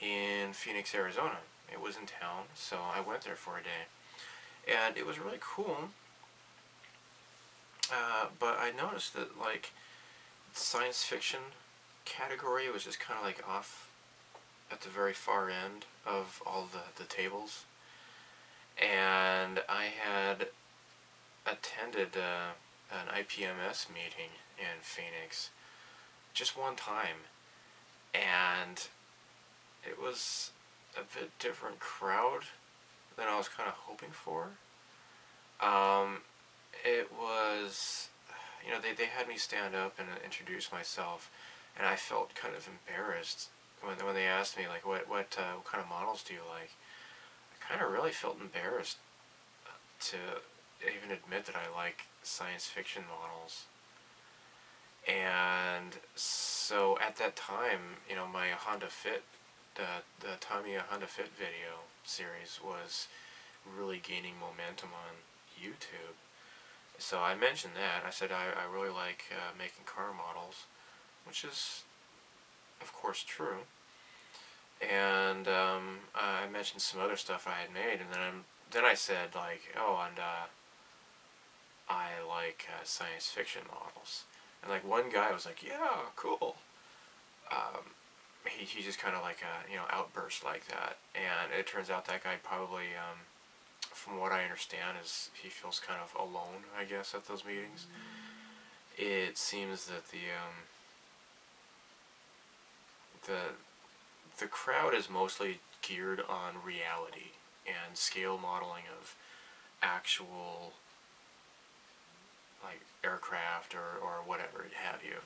in Phoenix, Arizona. It was in town, so I went there for a day, and it was really cool. But I noticed that, like, science fiction category was just kind of like off at the very far end of all the tables, and I had attended an IPMS meeting in Phoenix just one time, and it was a bit different crowd than I was kind of hoping for. It was, you know, they had me stand up and introduce myself, and I felt kind of embarrassed when they asked me like what kind of models do you like, I kind of really felt embarrassed to even admit that I like science fiction models. And so at that time, you know, my Honda Fit, the Tamiya Honda Fit video series was really gaining momentum on YouTube. So I mentioned that. I said I really like making car models, which is, of course, true. And I mentioned some other stuff I had made, and then I said like, oh, and I like science fiction models. And like one guy was like, yeah, cool. He just kind of like you know, outburst like that, and it turns out that guy probably, from what I understand, is he feels kind of alone, I guess, at those meetings. It seems that the crowd is mostly geared on reality and scale modeling of actual like aircraft or whatever have you.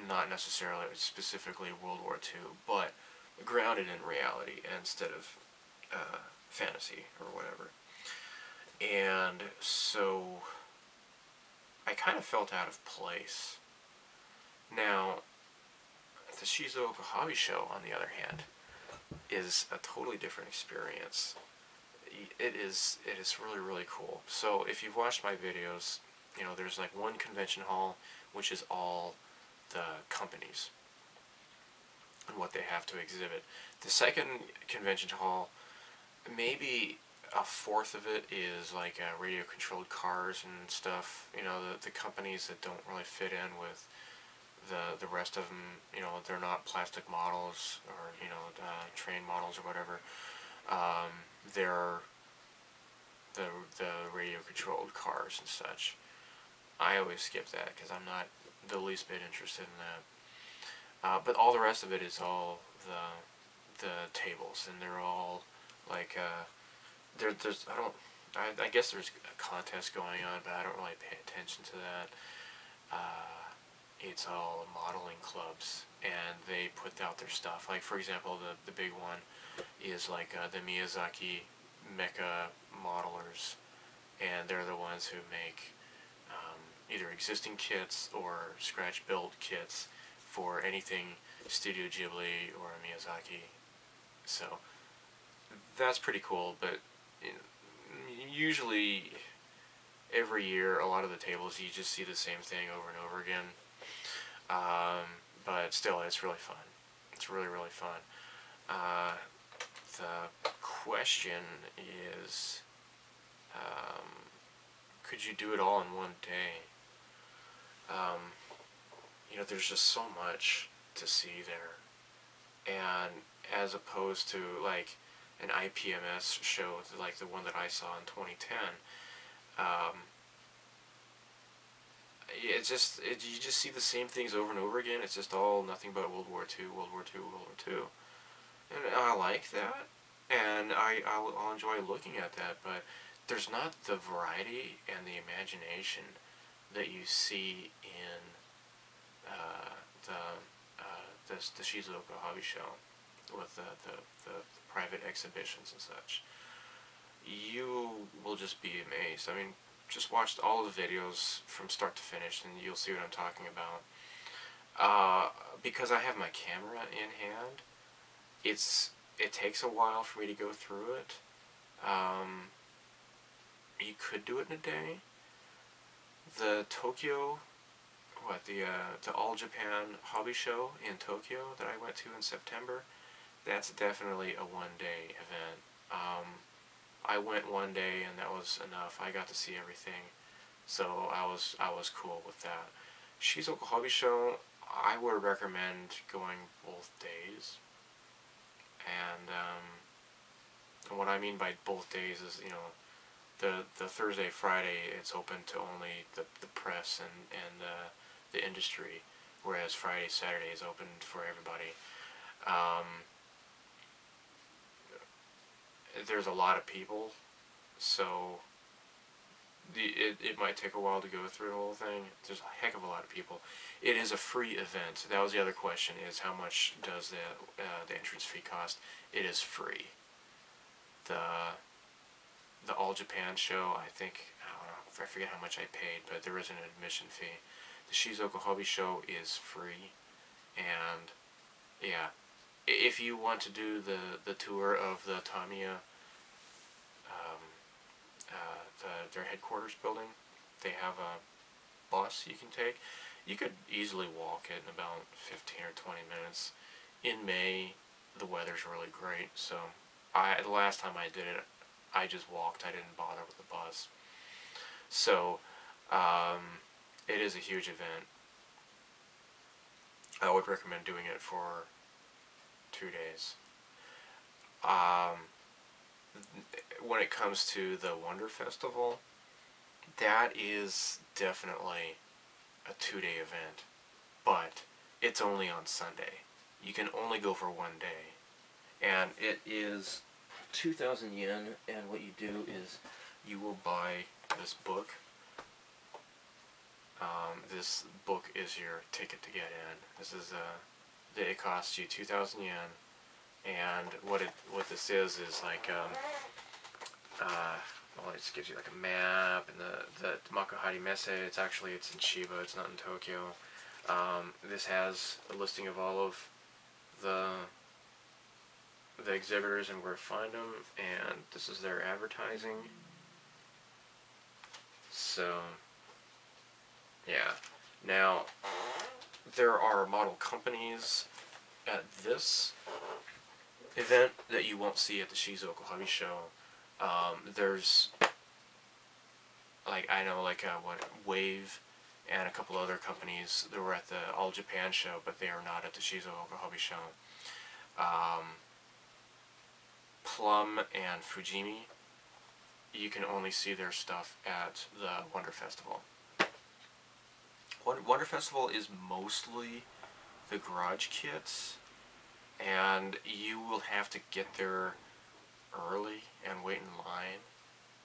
Not necessarily specifically World War II, but grounded in reality instead of fantasy or whatever. And so I kind of felt out of place. Now, the Shizuoka Hobby Show, on the other hand, is a totally different experience. It is really, really cool. So if you've watched my videos, you know, there's like one convention hall, which is all the companies and what they have to exhibit. The second convention hall, maybe a fourth of it is like radio-controlled cars and stuff. You know, the companies that don't really fit in with the rest of them. You know, they're not plastic models or, you know, train models or whatever. They're the radio-controlled cars and such. I always skip that because I'm not the least bit interested in that. But all the rest of it is all the tables, and they're all like there's I guess there's a contest going on, but I don't really pay attention to that. It's all modeling clubs, and they put out their stuff. Like, for example, the big one is like the Miyazaki mecha modelers, and they're the ones who make either existing kits or scratch-built kits for anything Studio Ghibli or Miyazaki. So that's pretty cool, but you know, usually every year a lot of the tables you just see the same thing over and over again. But still, it's really fun. It's really, really fun. The question is, could you do it all in one day? You know, there's just so much to see there. And as opposed to like an IPMS show like the one that I saw in 2010, you just see the same things over and over again. It's just all nothing but World War II, World War II, World War II. And I like that, and I'll enjoy looking at that, but there's not the variety and the imagination that you see in the Shizuoka Hobby Show with the private exhibitions and such. You will just be amazed. I mean, just watch all of the videos from start to finish and you'll see what I'm talking about. Because I have my camera in hand, it takes a while for me to go through it. You could do it in a day. The Tokyo, the All Japan Hobby Show in Tokyo that I went to in September, that's definitely a one-day event. I went one day and that was enough. I got to see everything, so I was cool with that. Shizuoka Hobby Show, I would recommend going both days. And what I mean by both days is, you know, the Thursday, Friday, it's open to only the press and the industry, whereas Friday, Saturday is open for everybody. There's a lot of people, so it might take a while to go through the whole thing. There's a heck of a lot of people. It is a free event. That was the other question: is how much does the entrance fee cost? It is free. The All Japan show, I think, I don't know, I forget how much I paid, but there is an admission fee. The Shizuoka Hobby Show is free, and yeah, if you want to do the tour of the Tamiya, their headquarters building, they have a bus you can take. You could easily walk it in about 15 or 20 minutes. In May, the weather's really great, so the last time I did it, I just walked. I didn't bother with the bus. So, it is a huge event. I would recommend doing it for 2 days. When it comes to the Wonder Festival, that is definitely a 2-day event, but it's only on Sunday. You can only go for 1 day, and it is 2,000 yen, and what you do is you will buy this book. This book is your ticket to get in. This is it costs you 2,000 yen, and what this is like well, it just gives you like a map and the Makuhari Messe. It's in Chiba. It's not in Tokyo. This has a listing of all of the exhibitors and where to find them, and this is their advertising. So, yeah. Now, there are model companies at this event that you won't see at the Shizuoka Hobby Show. There's, like, I know, like, WWII and a couple other companies that were at the All Japan Show, but they are not at the Shizuoka Hobby Show. Plum and Fujimi, you can only see their stuff at the Wonder Festival. Wonder Festival is mostly the garage kits, and you will have to get there early and wait in line.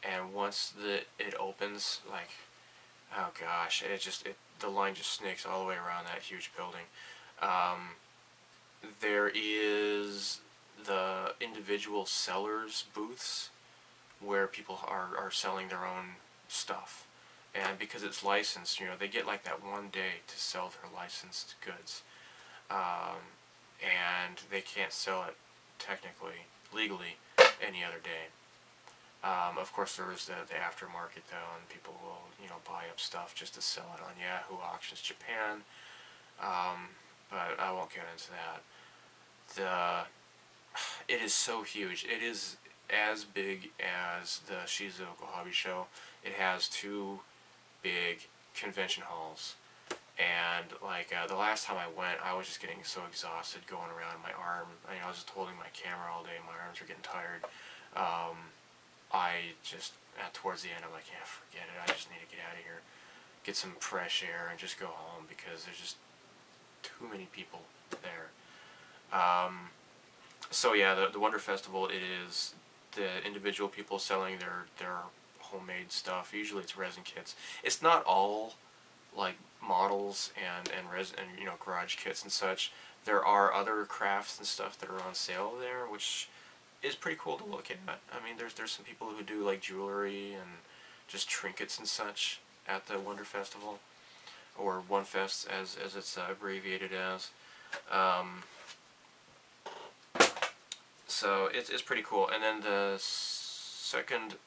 And once it opens, like, oh gosh, the line just snakes all the way around that huge building. There is the individual sellers booths where people are selling their own stuff, and because it's licensed, they get like that 1 day to sell their licensed goods, and they can't sell it technically, legally, any other day. Of course, there is the aftermarket though, and people will buy up stuff just to sell it on Yahoo Auctions Japan, but I won't get into that. It is so huge. It is as big as the Shizuoka Hobby Show. It has 2 big convention halls, and like the last time I went, I was just getting so exhausted going around. My arm, I was just holding my camera all day. My arms were getting tired. I just towards the end, I'm like, yeah, forget it. I just need to get out of here, get some fresh air, and just go home because there's just too many people there. So yeah, the Wonder Festival, it is the individual people selling their homemade stuff. Usually it's resin kits. It's not all like models and resin and garage kits and such. There are other crafts and stuff that are on sale there, which is pretty cool to look at. I mean, there's some people who do like jewelry and just trinkets and such at the Wonder Festival, or OneFest as it's abbreviated as. So it's pretty cool. And then the second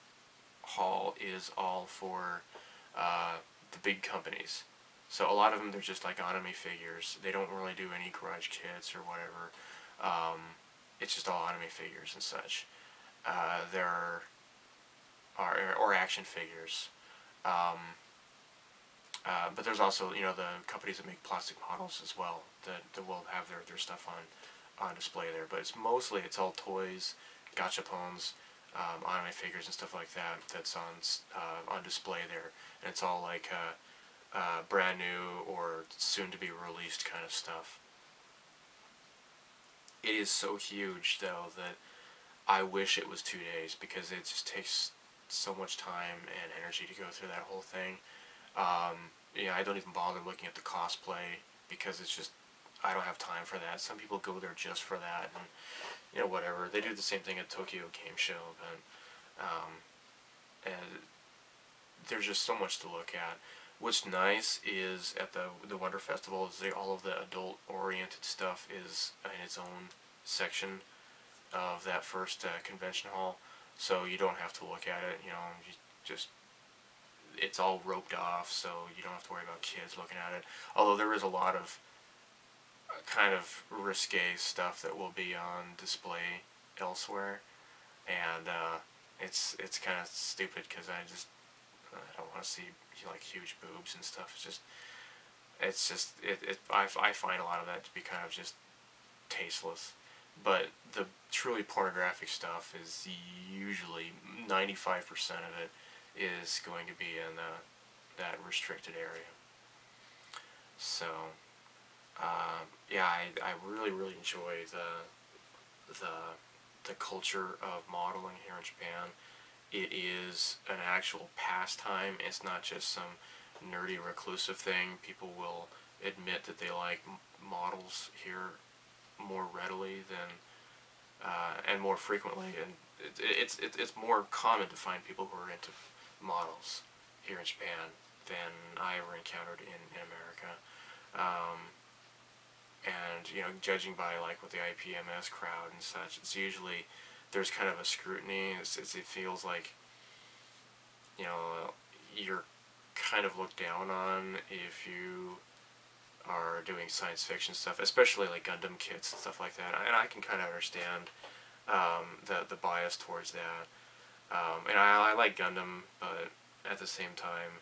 hall is all for the big companies. So a lot of them, they're just like anime figures. They don't really do any garage kits or whatever. It's just all anime figures and such. There are action figures. But there's also the companies that make plastic models as well that will have their stuff on display there. But it's all toys, gachapons, anime figures and stuff like that that's on display there, and it's all like brand new or soon to be released kind of stuff. It is so huge though that I wish it was 2 days, because it just takes so much time and energy to go through that whole thing. I don't even bother looking at the cosplay because it's just, I don't have time for that. Some people go there just for that, and whatever. They do the same thing at Tokyo Game Show, but and there's just so much to look at. What's nice is at the Wonder Festival is all of the adult-oriented stuff is in its own section of that first convention hall, so you don't have to look at it. You just it's all roped off, so you don't have to worry about kids looking at it. Although there is a lot of kind of risque stuff that will be on display elsewhere, and it's kind of stupid because I don't want to see like huge boobs and stuff. I find a lot of that to be kind of just tasteless. But the truly pornographic stuff is usually 95% of it is going to be in that restricted area. So I really enjoy the culture of modeling here in Japan. It is an actual pastime. It's not just some nerdy reclusive thing. People will admit that they like models here more readily than and more frequently, and it's more common to find people who are into models here in Japan than I ever encountered in America. And judging by like with the IPMS crowd and such, it's usually there's kind of a scrutiny. It feels like you're kind of looked down on if you are doing science fiction stuff, especially like Gundam kits and stuff like that. And I can kind of understand the bias towards that. And I like Gundam, but at the same time,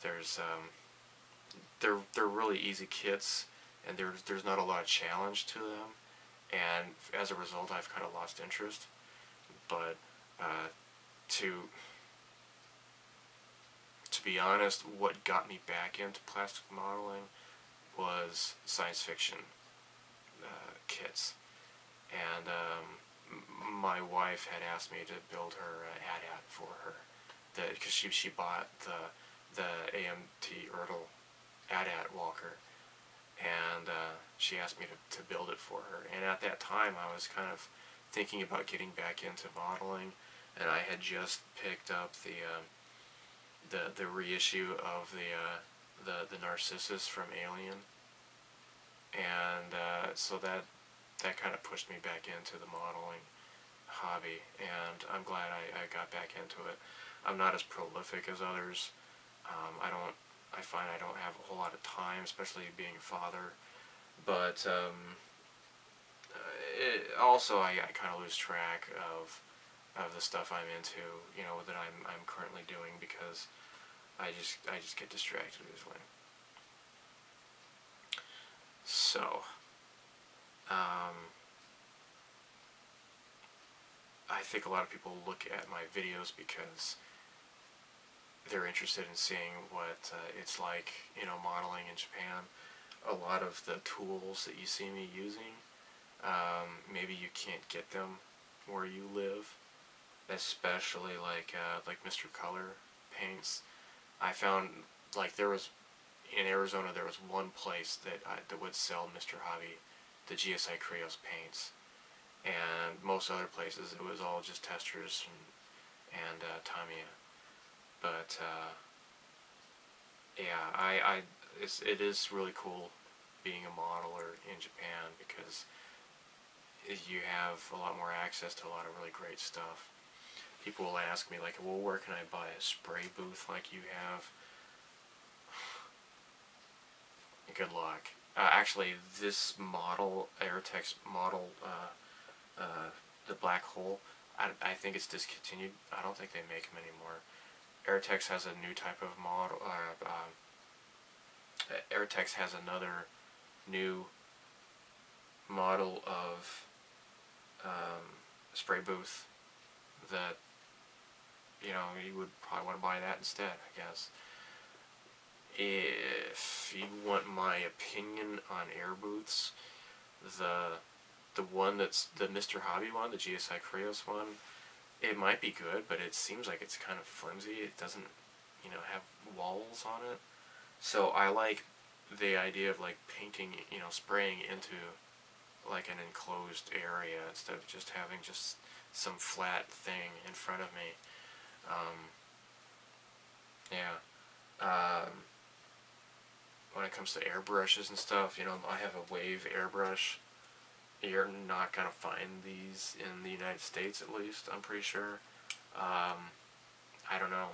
there's they're really easy kits, and there's not a lot of challenge to them, and as a result, I've kind of lost interest. But to be honest, what got me back into plastic modeling was science fiction kits, and my wife had asked me to build her AT-AT for her, because she bought the AMT Ertl AT-AT walker, and she asked me to build it for her. And at that time, I was kind of thinking about getting back into modeling, and I had just picked up the reissue of the Narcissus from Alien, and so that kind of pushed me back into the modeling hobby, and I'm glad I got back into it. I'm not as prolific as others. I find I don't have a whole lot of time, especially being a father, but also I kind of lose track of the stuff I'm into, that I'm currently doing, because I just get distracted easily. So, I think a lot of people look at my videos because they're interested in seeing what it's like, modeling in Japan. A lot of the tools that you see me using, maybe you can't get them where you live, especially like Mr. Color paints. I found like in Arizona there was one place that would sell Mr. Hobby, the GSI Crayo's paints, and most other places it was all just testers and Tamiya. But yeah, it is really cool being a modeler in Japan, because you have a lot more access to a lot of really great stuff. People will ask me like, well, where can I buy a spray booth like you have? Good luck. Actually, this model, Airtex model, the black hole, I think it's discontinued. I don't think they make them anymore. Airtex has a new type of model. Airtex has another new model of spray booth that you would probably want to buy that instead, I guess. If you want my opinion on air booths, the one that's the Mr. Hobby one, the GSI Crayo's one, it might be good, but it seems like it's kind of flimsy. It doesn't, have walls on it. So I like the idea of like painting, spraying into like an enclosed area instead of just having just some flat thing in front of me. Yeah. When it comes to airbrushes and stuff, I have a Wave airbrush. You're not gonna find these in the United States, at least, I'm pretty sure. I don't know.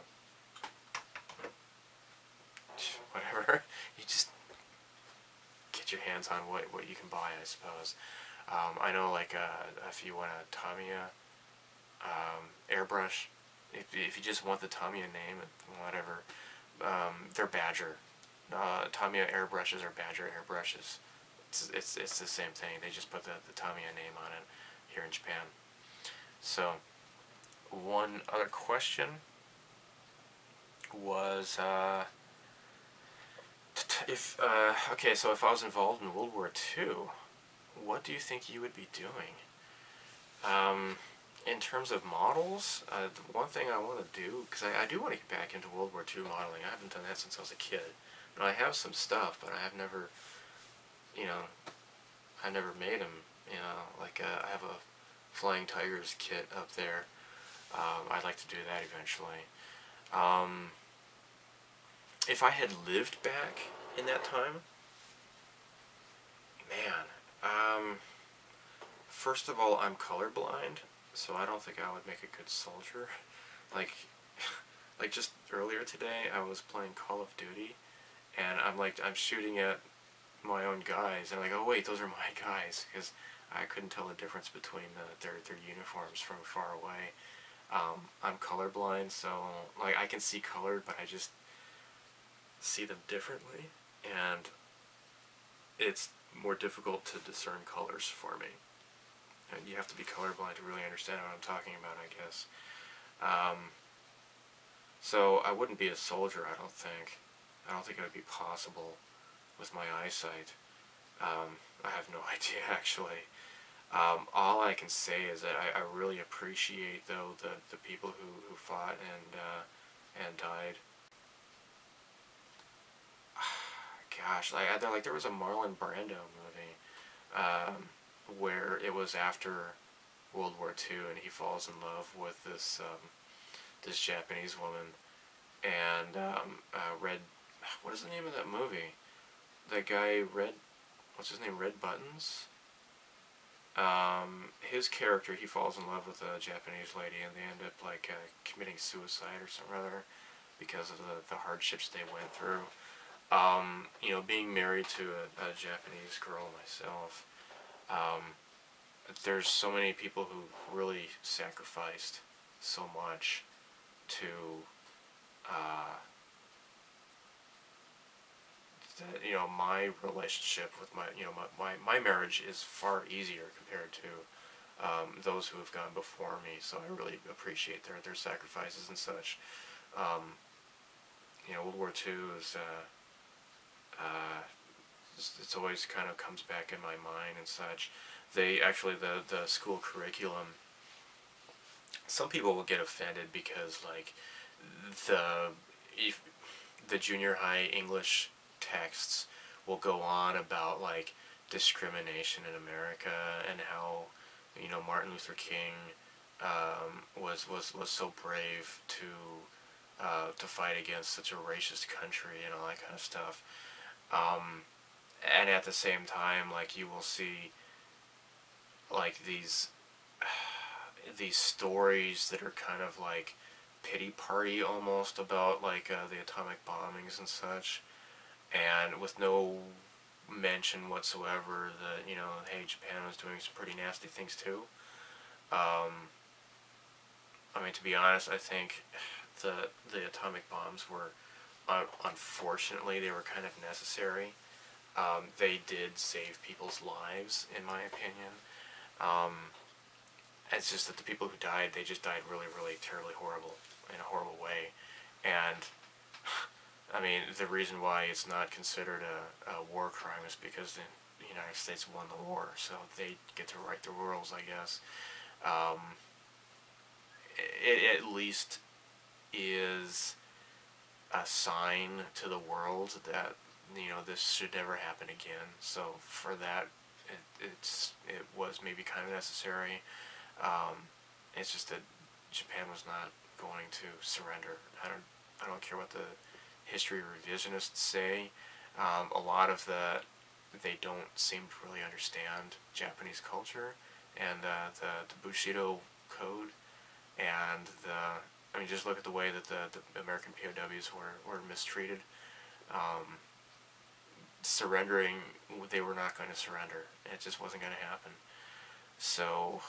Whatever. You just get your hands on what you can buy, I suppose. I know, like, if you want a Tamiya airbrush, if you just want the Tamiya name, whatever, they're Badger. Tamiya airbrushes are Badger airbrushes. It's the same thing. They just put the Tamiya name on it here in Japan. So, one other question was, okay, so if I was involved in World War II, what do you think you would be doing? In terms of models, the one thing I want to do, because I do want to get back into World War II modeling. I haven't done that since I was a kid. And I have some stuff, but I have never, I never made them. Like I have a Flying Tigers kit up there. I'd like to do that eventually. If I had lived back in that time, man, first of all, I'm colorblind, so I don't think I would make a good soldier. Like, like just earlier today, I was playing Call of Duty, and I'm shooting at my own guys, and I'm like, oh wait, those are my guys, because I couldn't tell the difference between their uniforms from far away. I'm colorblind, so like I can see colored, but I just see them differently, and it's more difficult to discern colors for me. And you have to be colorblind to really understand what I'm talking about, I guess. So I wouldn't be a soldier, I don't think. I don't think it would be possible with my eyesight. I have no idea, actually. All I can say is that I really appreciate, though, the people who fought and died. Gosh, there was a Marlon Brando movie where it was after World War II, and he falls in love with this Japanese woman, and what is the name of that movie? That guy, what's his name, Red Buttons? His character, he falls in love with a Japanese lady, and they end up like committing suicide or something or other because of the hardships they went through. Being married to a Japanese girl myself, there's so many people who really sacrificed so much to my relationship with my marriage is far easier compared to those who have gone before me, so I really appreciate their sacrifices and such. World War II is it's always kind of comes back in my mind and such. They actually, the school curriculum, some people will get offended because like the junior high English texts will go on about like discrimination in America and how Martin Luther King was so brave to fight against such a racist country and all that kind of stuff. And at the same time, like, you will see like these stories that are kind of like pity party almost about like the atomic bombings and such, and with no mention whatsoever that hey, Japan was doing some pretty nasty things too. I mean, to be honest, I think the atomic bombs were unfortunately they were kind of necessary. They did save people's lives, in my opinion. It's just that the people who died, they just died really, really terribly horrible, in a horrible way. And, I mean, the reason why it's not considered a war crime is because the United States won the war, so they get to right the rules, I guess. it at least is a sign to the world that, you know, this should never happen again. So for that, it was maybe kind of necessary. It's just that Japan was not going to surrender. I don't care what the history revisionists say. A lot of they don't seem to really understand Japanese culture and the Bushido code, and I mean, just look at the way that the American POWs were mistreated. Surrendering, they were not going to surrender. It just wasn't going to happen. So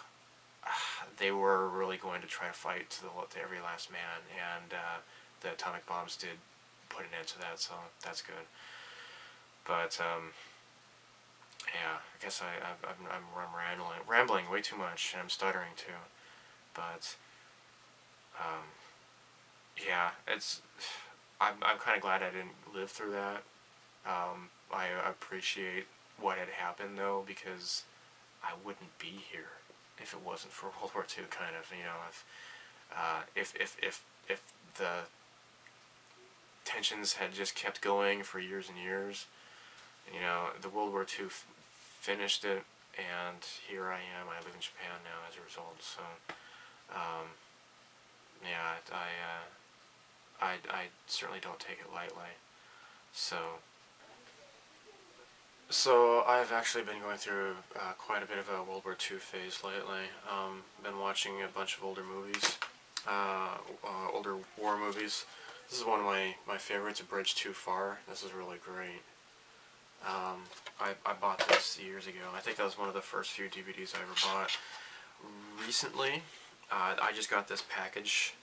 they were really going to try to fight to every last man, and the atomic bombs did put an end to that, so that's good. But yeah, I guess I'm rambling way too much, and I'm stuttering too. But yeah, I'm kind of glad I didn't live through that. I appreciate what had happened though, because I wouldn't be here if it wasn't for World War II. Kind of, you know, if the tensions had just kept going for years and years, you know, the World War II finished it, and here I am. I live in Japan now as a result. So, yeah, I certainly don't take it lightly. So I've actually been going through quite a bit of a World War II phase lately. Been watching a bunch of older movies, older war movies. This is one of my favorites, A Bridge Too Far. This is really great. I bought this years ago. I think that was one of the first few DVDs I ever bought. Recently, I just got this package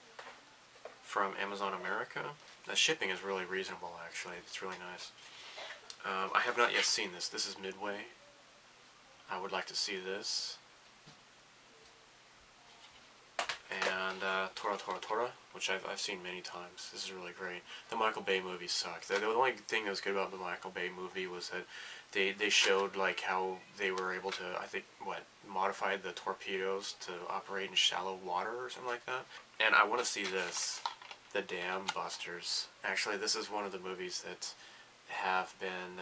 from Amazon America. The shipping is really reasonable, actually. It's really nice. I have not yet seen this. This is Midway. I would like to see this. And Tora, which I've seen many times. This is really great. The Michael Bay movies suck. The only thing that was good about the Michael Bay movie was that they showed like how they were able to, I think, modify the torpedoes to operate in shallow water or something like that. And I want to see this, The Dam Busters. Actually, this is one of the movies that have been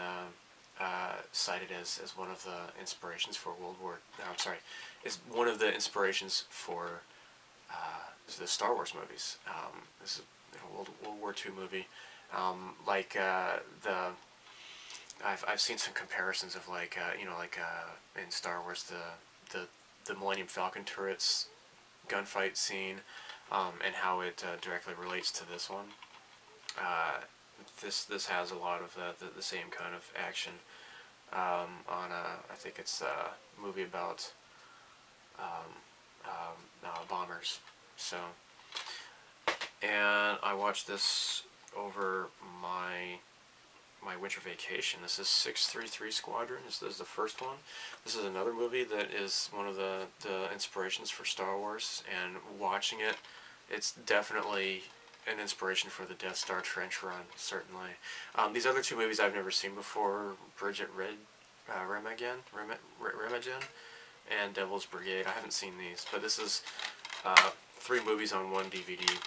cited as one of the inspirations for it's one of the inspirations for the Star Wars movies. This is a World War II movie. I've seen some comparisons of in Star Wars the Millennium Falcon turrets gunfight scene, and how it directly relates to this one. This has a lot of the same kind of action on I think it's a movie about bombers. So, and I watched this over my winter vacation. This is 633 Squadron. This is the first one. This is another movie that is one of the inspirations for Star Wars, and watching it, it's definitely an inspiration for the Death Star trench run, certainly. These other two movies I've never seen before, Bridget Remagen, and Devil's Brigade. I haven't seen these, but this is 3 movies on one DVD,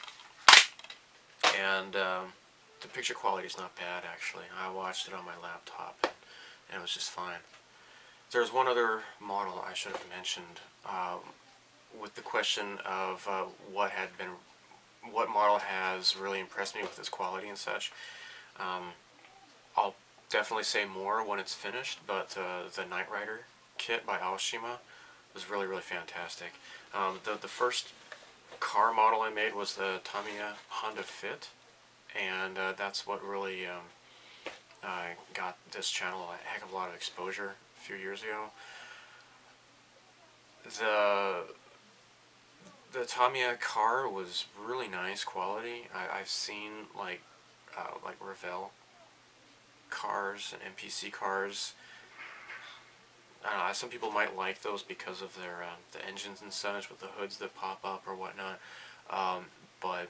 and the picture quality is not bad, actually. I watched it on my laptop, and it was just fine. There's one other model I should have mentioned, with the question of what model has really impressed me with its quality and such. I'll definitely say more when it's finished, but the Knight Rider kit by Aoshima was really, really fantastic. The first car model I made was the Tamiya Honda Fit, and that's what really got this channel a heck of a lot of exposure a few years ago. The Tamiya car was really nice quality. I've seen like Revell cars and NPC cars. I don't know, some people might like those because of their the engines and such, with the hoods that pop up or whatnot. But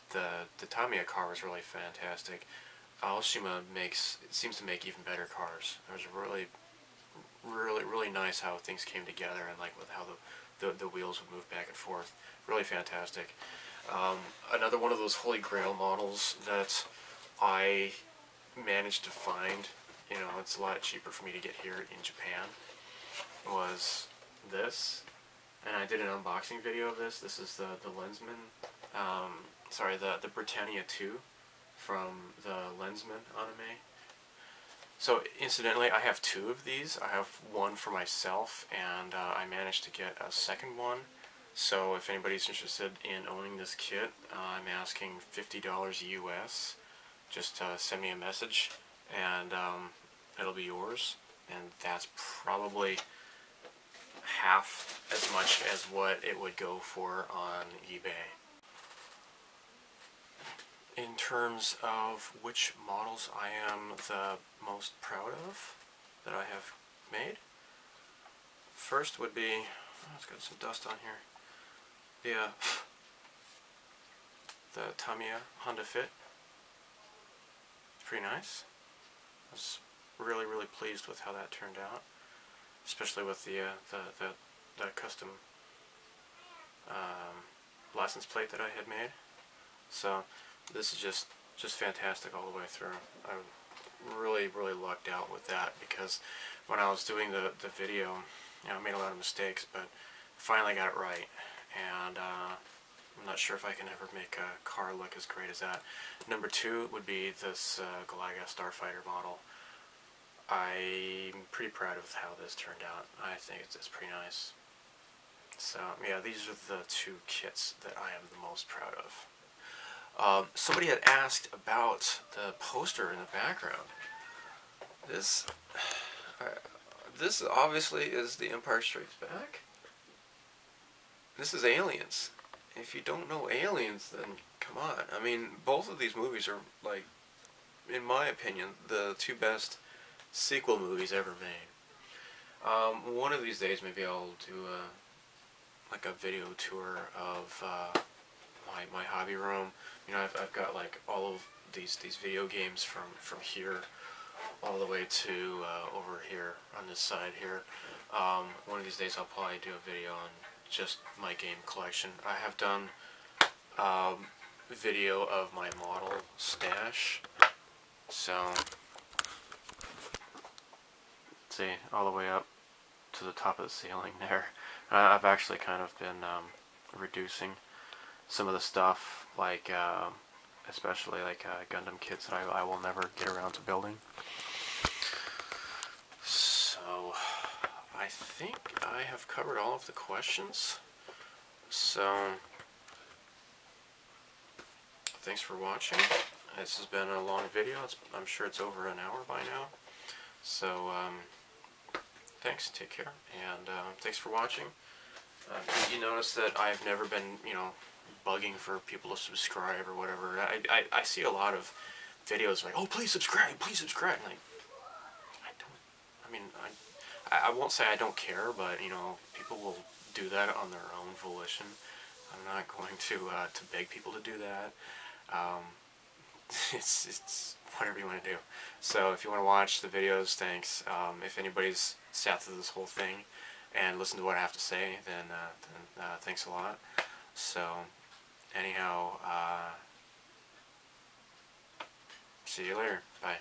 the Tamiya car was really fantastic. Aoshima seems to make even better cars. There's really nice how things came together, and like with how the wheels would move back and forth. Really fantastic. Another one of those holy grail models that I managed to find, you know, it's a lot cheaper for me to get here in Japan, was this. And I did an unboxing video of this. This is the Lensman, sorry, the Britannia 2 from the Lensman anime. So incidentally, I have two of these. I have one for myself, and I managed to get a second one. So if anybody's interested in owning this kit, I'm asking $50 US. Just send me a message, and it'll be yours. And that's probably half as much as what it would go for on eBay. In terms of which models I am the most proud of that I have made, first would be, oh, it's got some dust on here, the Tamiya Honda Fit. It's pretty nice. I was really pleased with how that turned out, especially with the custom license plate that I had made. So this is just fantastic all the way through. I really lucked out with that, because when I was doing the video, you know, I made a lot of mistakes, but finally got it right. And I'm not sure if I can ever make a car look as great as that. Number two would be this Galaga Starfighter model. I'm pretty proud of how this turned out. I think it's pretty nice. So yeah, these are the two kits that I am the most proud of. Somebody had asked about the poster in the background. This obviously is The Empire Strikes Back. This is Aliens. If you don't know Aliens, then come on. I mean, both of these movies are, like, in my opinion, the two best sequel movies ever made. One of these days, maybe I'll do like a video tour of my hobby room. You know, I've got like all of these video games from here all the way to over here on this side here. One of these days I'll probably do a video on just my game collection. I have done a video of my model stash. So, see, all the way up to the top of the ceiling there. I've actually kind of been reducing some of the stuff, like especially like Gundam kits that I will never get around to building. So I think I have covered all of the questions. So thanks for watching. This has been a long video. I'm sure it's over an hour by now. So thanks, take care, and thanks for watching. You notice that I've never been, you know, bugging for people to subscribe or whatever. I see a lot of videos like, oh, please subscribe, please subscribe. And like, I won't say I don't care, but, you know, people will do that on their own volition. I'm not going to beg people to do that. It's whatever you want to do. So if you want to watch the videos, thanks. If anybody's sat through this whole thing and listened to what I have to say, then thanks a lot. So anyhow, see you later. Bye.